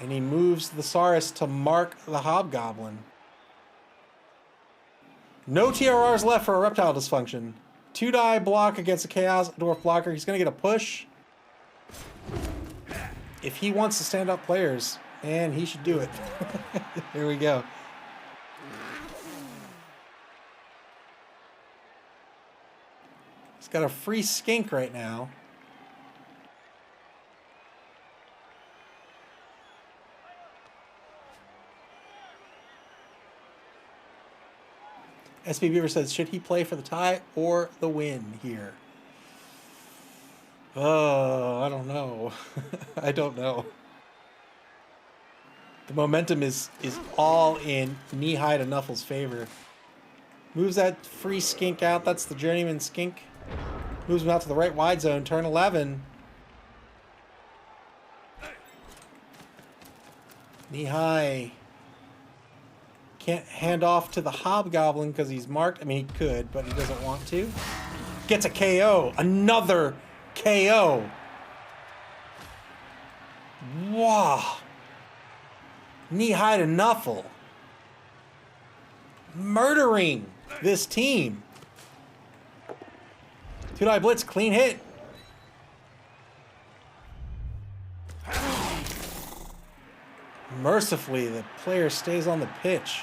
And he moves the Saurus to mark the Hobgoblin. No TRRs left for a Reptile Dysfunkshun. 2-die block against a Chaos Dwarf blocker. He's going to get a push. If he wants to stand up players, man, he should do it. Here we go. Got a free skink right now. SB Beaver says, should he play for the tie or the win here? Oh, I don't know. I don't know. The momentum is all in knee-high to Nuffle's favor. Moves that free skink out. That's the journeyman skink. Moves him out to the right wide zone. Turn 11. Knee-high. Can't hand off to the Hobgoblin because he's marked. I mean, he could, but he doesn't want to. Gets a KO. Another KO. Wow. Knee-high to Nuffle. Murdering this team. 2-die blitz, clean hit. Mercifully, the player stays on the pitch.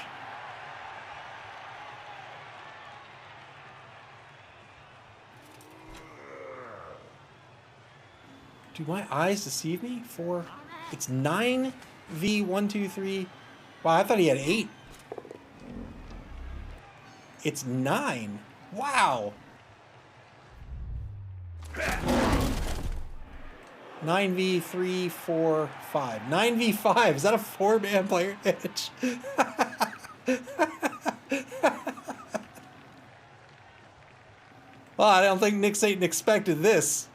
Do my eyes deceive me? It's 9v123. Wow, I thought he had 8. It's 9. Wow. 9v3, 4, 5. 9v5. Is that a 4-man player pitch? Well, I don't think Nick Satan expected this.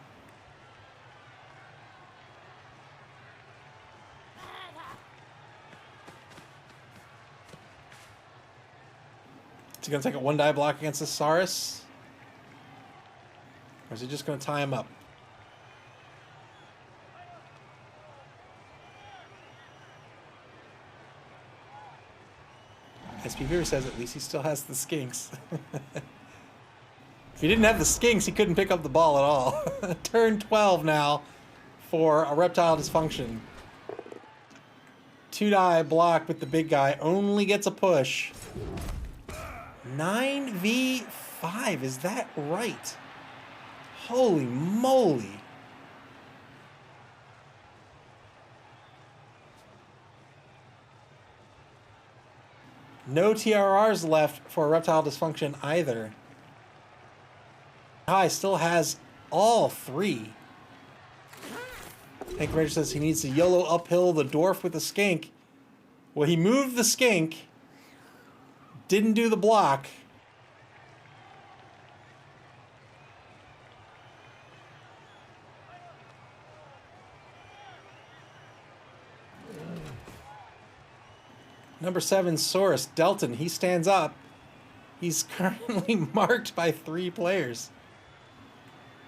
Is he going to take a 1-die block against the Saurus? Or is he just going to tie him up? SP Beaver says at least he still has the skinks. If he didn't have the skinks, he couldn't pick up the ball at all. Turn 12 now for a Reptile Dysfunkshun. 2-die block with the big guy. Only gets a push. 9v5. Is that right? Holy moly. No TRRs left for Reptile Dysfunkshun either. High still has all 3. Hank Ranger says he needs to YOLO uphill the dwarf with the skink. Well, he moved the skink. Didn't do the block. Number 7, Saurus, Delton, he stands up. He's currently marked by 3 players.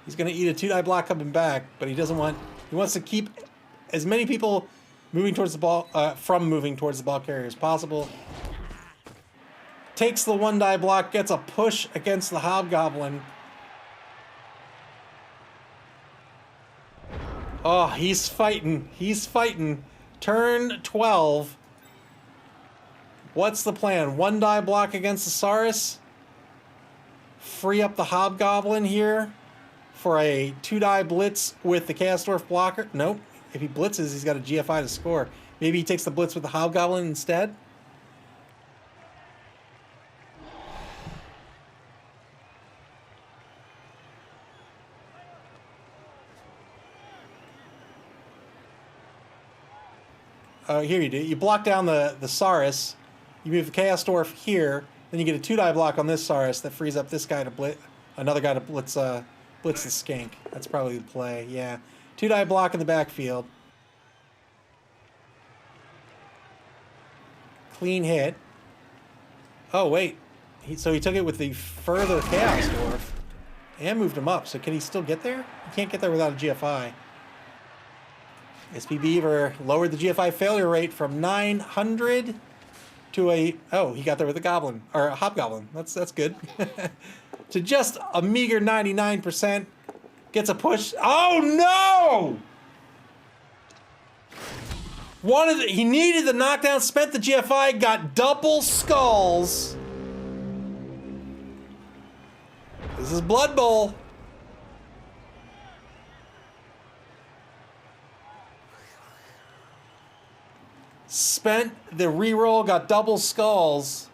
He's going to eat a 2-die block coming back, but he doesn't want... He wants to keep as many people moving towards the ball, from moving towards the ball carrier as possible. Takes the 1-die block, gets a push against the Hobgoblin. Oh, he's fighting. He's fighting. Turn 12. What's the plan? 1-die block against the Saurus. Free up the Hobgoblin here for a 2-die blitz with the Chaos Dwarf blocker. Nope. If he blitzes, he's got a GFI to score. Maybe he takes the blitz with the Hobgoblin instead. Here you do. You block down the Saurus. You move the Chaos Dwarf here. Then you get a 2-die block on this Saurus that frees up this guy to blitz. Another guy to blitz the Skink. That's probably the play. Yeah. 2-die block in the backfield. Clean hit. Oh, wait. So he took it with the further Chaos Dwarf. And moved him up. So can he still get there? He can't get there without a GFI. SP Beaver lowered the GFI failure rate from 900 to a... Oh, he got there with a Goblin. Or a Hobgoblin. That's good. To just a meager 99%. Gets a push. Oh, no! He needed the knockdown, spent the GFI, got double skulls. This is Blood Bowl. Spent the reroll, got double skulls.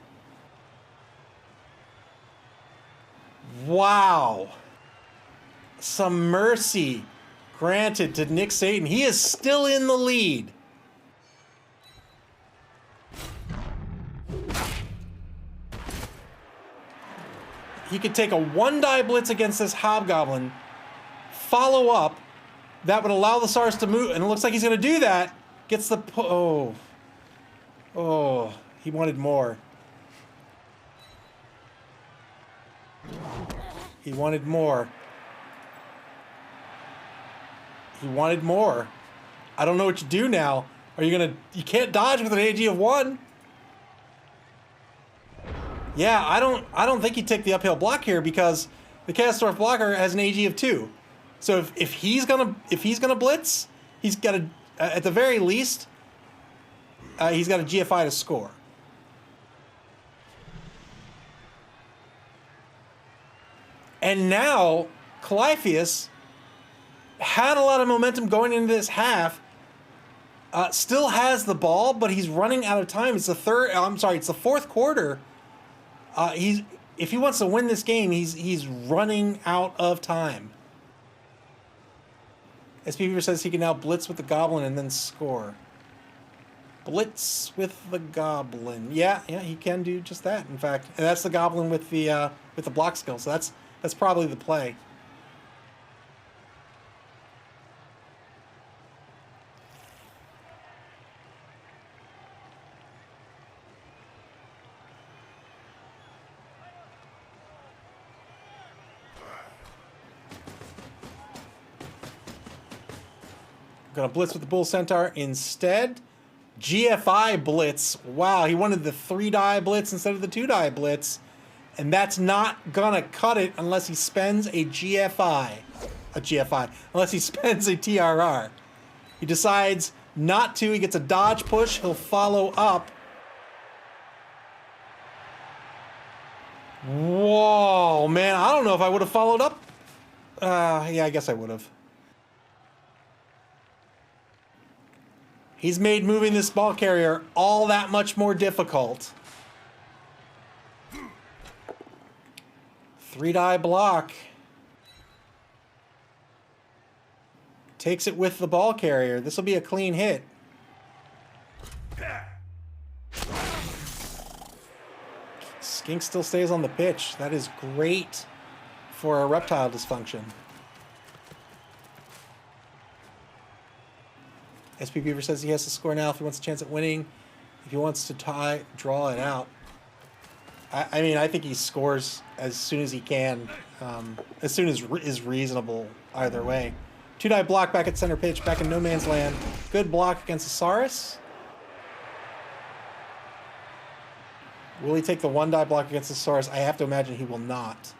Wow. Some mercy granted to Nick Satan. He is still in the lead. He could take a 1-die blitz against this Hobgoblin, follow up. That would allow the Saurus to move, and it looks like he's going to do that. Gets the... Oh, he wanted more. He wanted more. He wanted more. I don't know what you do now. Are you gonna... You can't dodge with an AG of 1. Yeah, I don't think he'd take the uphill block here because the Chaos Dwarf blocker has an AG of 2. So if he's gonna blitz, he's got to, at the very least, he's got a GFI to score. And now, Clypheus had a lot of momentum going into this half. Still has the ball, but he's running out of time. It's the fourth quarter. If he wants to win this game, he's running out of time. SP says he can now blitz with the goblin and then score. Blitz with the goblin. Yeah, he can do just that. In fact, and that's the goblin with the block skill. So that's probably the play. Gonna blitz with the Bull Centaur instead. GFI blitz. Wow, he wanted the 3-die blitz instead of the 2-die blitz. And that's not gonna cut it unless he spends a GFI. Unless he spends a TRR. He decides not to. He gets a dodge push. He'll follow up. Whoa, man. I don't know if I would have followed up. Yeah, I guess I would have. He's made moving this ball carrier all that much more difficult. 3-die block. Takes it with the ball carrier. This will be a clean hit. Skink still stays on the pitch. That is great for a Reptile Dysfunkshun. SP Beaver says he has to score now if he wants a chance at winning. If he wants to tie, draw it out. I mean, I think he scores as soon as he can. As soon as is reasonable either way. 2-die block back at center pitch, back in no man's land. Good block against Asaurus. Will he take the 1-die block against Asaurus? I have to imagine he will not.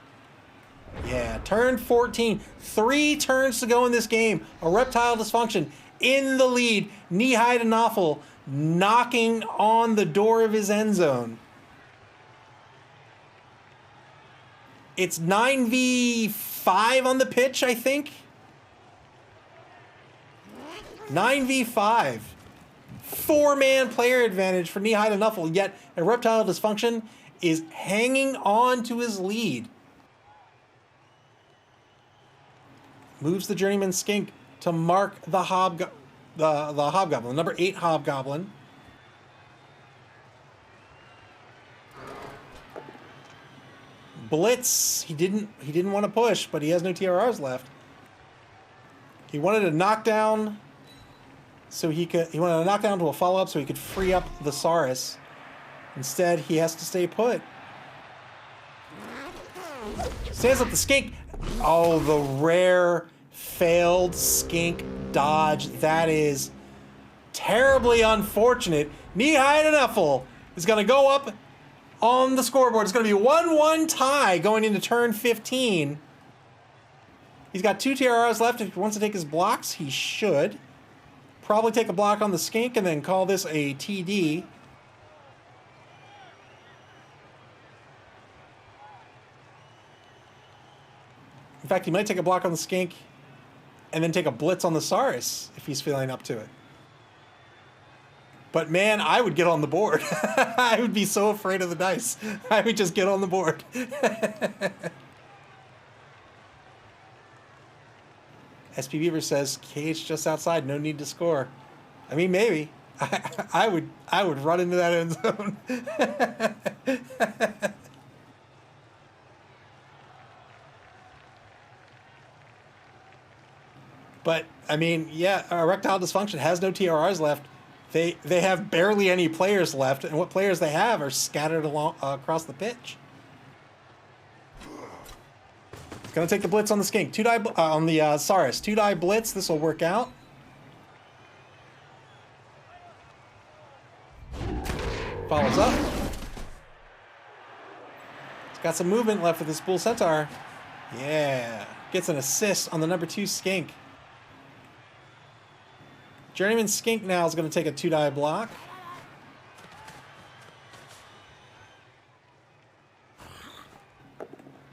Yeah, turn 14. 3 turns to go in this game. A Reptile Dysfunkshun in the lead. Knee-high to Nuffle, knocking on the door of his end zone. It's 9v5 on the pitch, I think. 9v5. 4-man player advantage for knee-high to Nuffle, yet a Reptile Dysfunkshun is hanging on to his lead. Moves the Journeyman Skink to mark the Hobgoblin, the number 8 Hobgoblin. Blitz. He didn't want to push, but he has no TRRs left. He wanted a knockdown, so he wanted a knockdown to a follow-up so he could free up the Saurus. Instead, he has to stay put. Stands up the Skink. Oh, the rare failed Skink dodge. That is terribly unfortunate. Knee-high to Nuffle is going to go up on the scoreboard. It's going to be a 1-1 tie going into turn 15. He's got 2 TRRs left. If he wants to take his blocks, he should. Probably take a block on the Skink and then call this a TD. In fact, he might take a block on the Skink and then take a blitz on the Saurus if he's feeling up to it. But man, I would get on the board. I would be so afraid of the dice. I would just get on the board. SP Beaver says, cage just outside, no need to score. I mean, maybe. I would run into that end zone. But, I mean, yeah, Reptile Dysfunkshun has no TRRs left. They have barely any players left, and what players they have are scattered along across the pitch. Gonna take the blitz on the Skink. 2-die on the Saurus. 2-die blitz. This will work out. Follows up. It's got some movement left with this Bull Centaur. Yeah. Gets an assist on the number 2 Skink. Journeyman Skink now is going to take a 2-die block.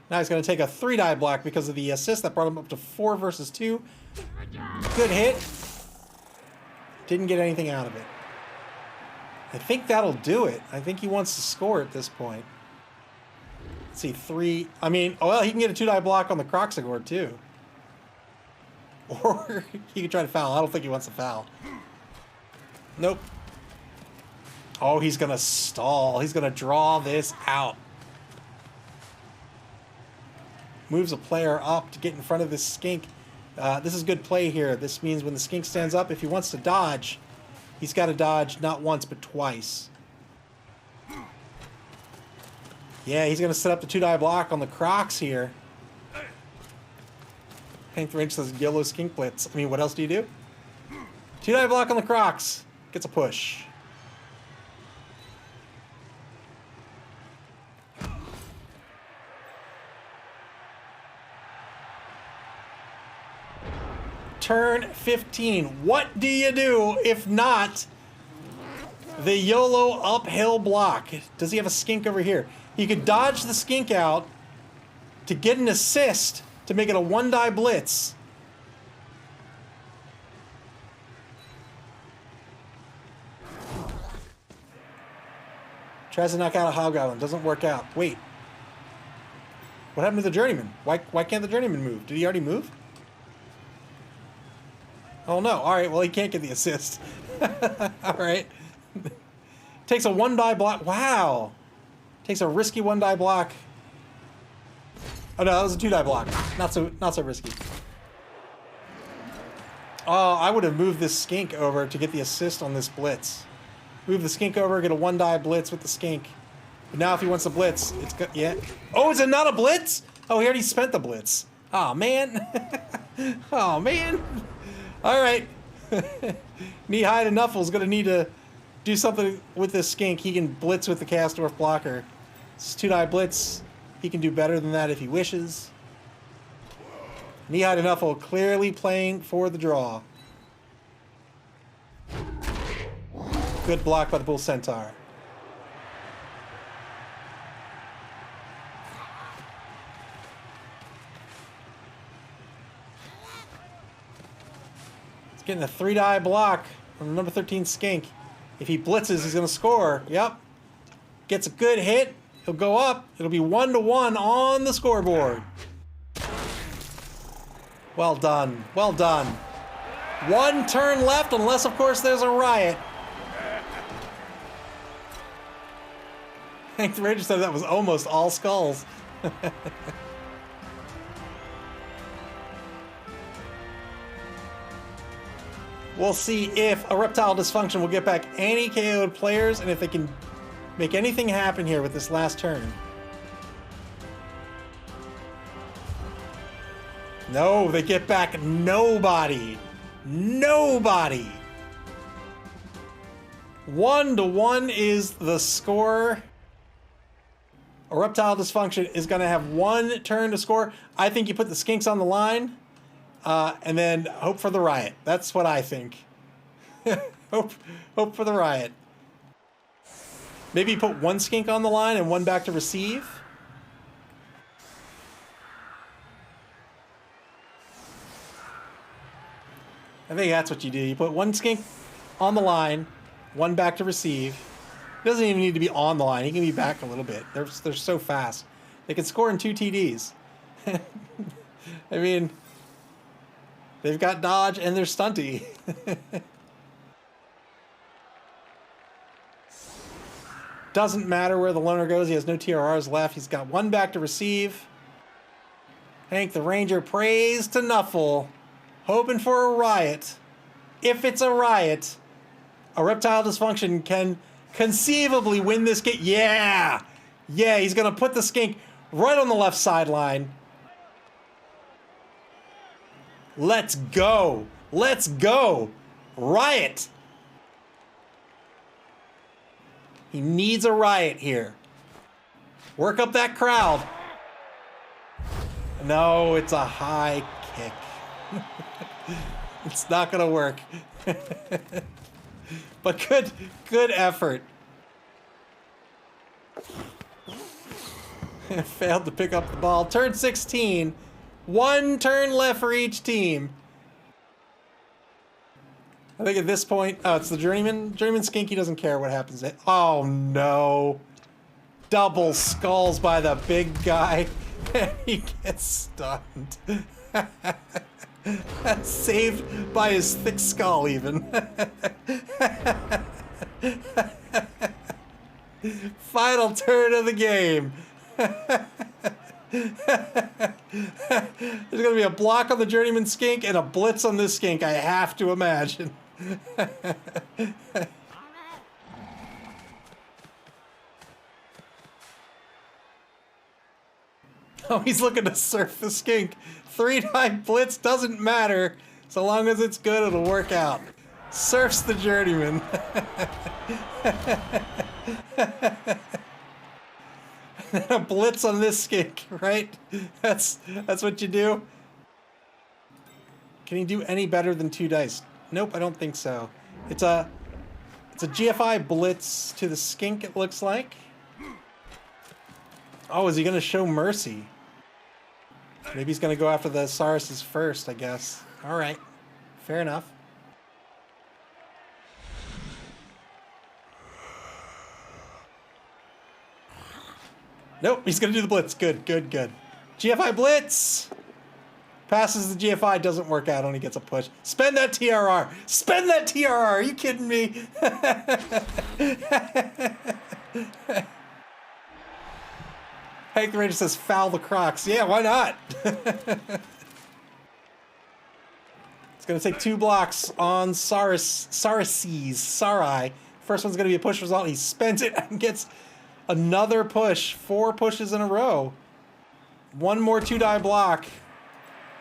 Now he's going to take a 3-die block because of the assist that brought him up to 4 versus 2. Good hit. Didn't get anything out of it. I think that'll do it. I think he wants to score at this point. Let's see, 3. I mean, oh, well, he can get a 2-die block on the Croxagore, too. Or he could try to foul. I don't think he wants to foul. Nope. Oh, he's going to stall. He's going to draw this out. Moves a player up to get in front of this skink. This is good play here. This means when the skink stands up, if he wants to dodge, he's got to dodge not once, but twice. Yeah, he's going to set up the 2-die block on the Crocs here. Hank the Range says yellow skink blitz. I mean, what else do you do? 2-die block on the Crocs. Gets a push. Turn 15. What do you do if not the YOLO uphill block? Does he have a skink over here? He could dodge the skink out to get an assist to make it a 1-die blitz. Tries to knock out a Hobgoblin. Doesn't work out. Wait. What happened to the Journeyman? Why can't the Journeyman move? Did he already move? Oh no. Alright, well he can't get the assist. Alright. Takes a 1-die block. Wow. Takes a risky 1-die block. Oh no, that was a 2-die block. Not so risky. Oh, I would have moved this skink over to get the assist on this blitz. Move the skink over, get a 1-die blitz with the skink. But now if he wants a blitz, it's good. Yeah. Oh, is it not a blitz? Oh, he already spent the blitz. Oh man. Oh man. All right. Knee-high to Nuffle's going to need to do something with this skink. He can blitz with the Castorf blocker. It's 2-die blitz. He can do better than that if he wishes. Knee-high to Nuffle clearly playing for the draw. Good block by the Bull Centaur. It's getting a 3-die block from number 13 skink. If he blitzes, he's going to score. Yep. Gets a good hit. He'll go up. It'll be 1-1 on the scoreboard. Well done. Well done. 1 turn left, unless, of course, there's a riot. Hank the Ranger said that was almost all skulls. We'll see if a Reptile Dysfunction will get back any KO'd players and if they can make anything happen here with this last turn. No, they get back nobody. Nobody. 1-1 is the score. A Reptile Dysfunction is going to have 1 turn to score. I think you put the skinks on the line and then hope for the riot. That's what I think. hope for the riot. Maybe you put 1 skink on the line and 1 back to receive. I think that's what you do. You put 1 skink on the line, 1 back to receive. He doesn't even need to be on the line. He can be back a little bit. They're so fast. They can score in 2 TDs. I mean, they've got dodge and they're stunty. Doesn't matter where the loner goes. He has no TRRs left. He's got 1 back to receive. Hank the Ranger prays to Nuffle, hoping for a riot. If it's a riot, a Reptile Dysfunction can conceivably win this game. Yeah! Yeah, he's going to put the skink right on the left sideline. Let's go. Let's go. Riot. He needs a riot here. Work up that crowd. No, it's a high kick. It's not going to work. But good effort. Failed to pick up the ball. Turn 16. 1 turn left for each team. I think at this point, oh, it's the Journeyman. Journeyman Skinky doesn't care what happens. Oh, no. Double skulls by the big guy. He gets stunned. Saved by his thick skull, even. Final turn of the game. There's going to be a block on the Journeyman Skink and a blitz on this skink, I have to imagine. Oh, he's looking to surf the skink. 3-time blitz doesn't matter. So long as it's good, it'll work out. Surfs the Journeyman. A blitz on this skink, right? That's what you do. Can he do any better than 2 dice? Nope, I don't think so. It's a GFI blitz to the skink, it looks like. Oh, is he gonna show mercy? Maybe he's gonna go after the Sauruses first, I guess. All right, fair enough. Nope, he's gonna do the blitz. Good, good, good. GFI blitz! Passes the GFI, doesn't work out, only gets a push. Spend that TRR! Spend that TRR! Are you kidding me? Hank the Ranger says, foul the Crocs. Yeah, why not? It's gonna take 2 blocks on Sarai. First one's gonna be a push result. He spends it and gets another push. 4 pushes in a row. 1 more 2-die block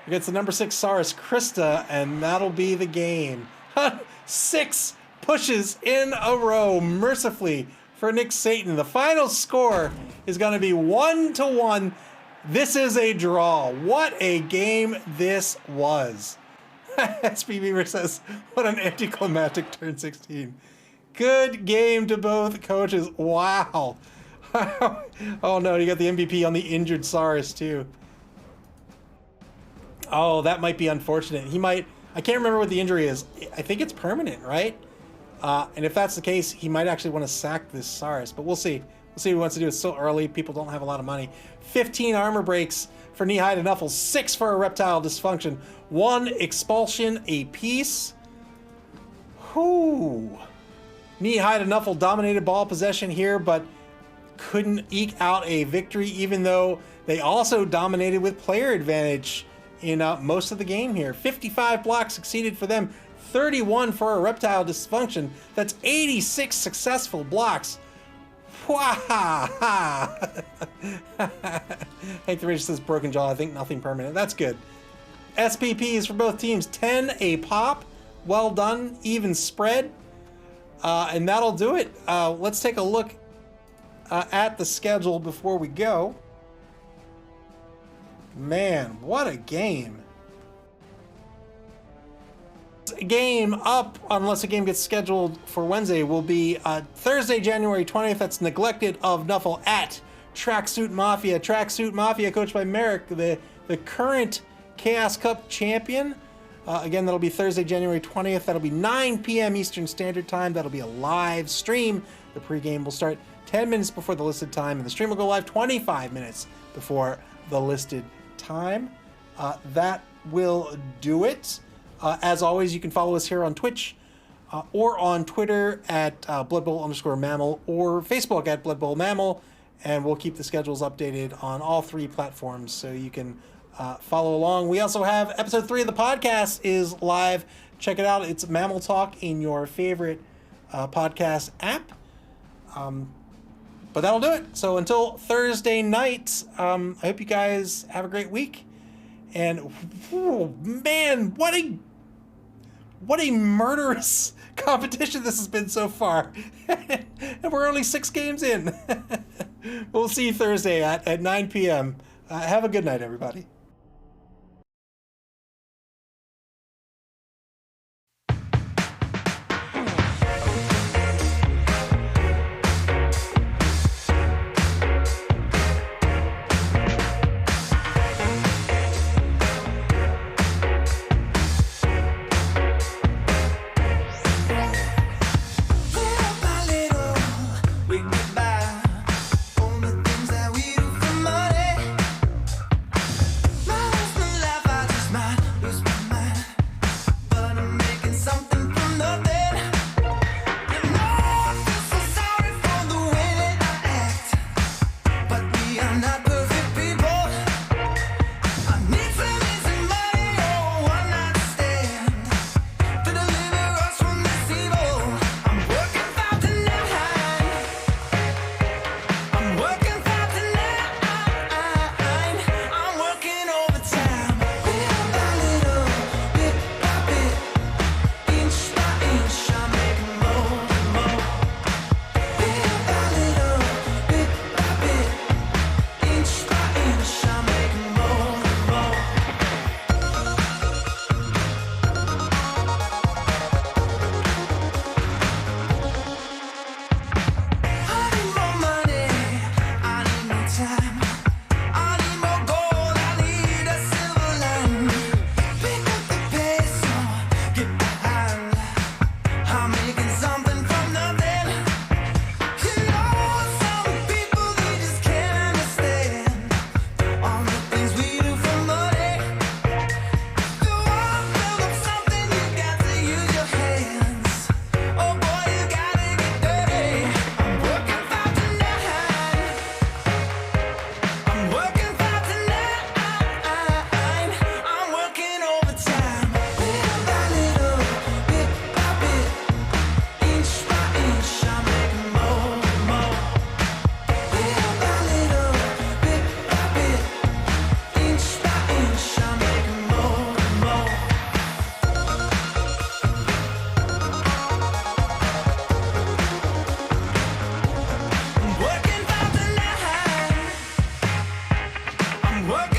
against the number 6 Saurus, Krista, and that'll be the game. 6 pushes in a row, mercifully, for Nick Satan. The final score is going to be 1-1. This is a draw. What a game this was. SP Beaver says, what an anticlimactic turn 16. Good game to both coaches. Wow. Oh no, you got the MVP on the injured Saurus too. Oh, that might be unfortunate. He might, I can't remember what the injury is. I think it's permanent, right? And if that's the case, he might actually want to sack this Saurus, but we'll see. We'll see what he wants to do. It's still early. People don't have a lot of money. 15 armor breaks for Knee-High to Nuffle, 6 for a Reptile Dysfunction, 1 expulsion apiece. Whoo. Knee-High to Nuffle dominated ball possession here, but couldn't eke out a victory, even though they also dominated with player advantage in most of the game here. 55 blocks succeeded for them, 31 for a Reptile Dysfunction. That's 86 successful blocks. Hank the Rage says broken jaw. I think nothing permanent. That's good. SPPs for both teams, 10 a pop. Well done, even spread. And that'll do it. Let's take a look at the schedule before we go. Man, what a game. Game up, unless a game gets scheduled for Wednesday, will be Thursday, January 20th. That's Neglected of Nuffle at Tracksuit Mafia. Tracksuit Mafia, coached by Merrick, the current Chaos Cup champion. Again, that'll be Thursday, January 20th. That'll be 9 p.m. Eastern Standard Time. That'll be a live stream. The pregame will start 10 minutes before the listed time, and the stream will go live 25 minutes before the listed time. That will do it. As always, you can follow us here on Twitch or on Twitter at BloodBowl_Mammal or Facebook at BloodBowlMammal, and we'll keep the schedules updated on all 3 platforms so you can follow along. We also have episode 3 of the podcast is live. Check it out. It's Mammal Talk in your favorite podcast app. But that'll do it. So until Thursday night, I hope you guys have a great week. And oh, man, what a murderous competition this has been so far. And we're only 6 games in. We'll see you Thursday at 9 p.m. Have a good night, everybody. What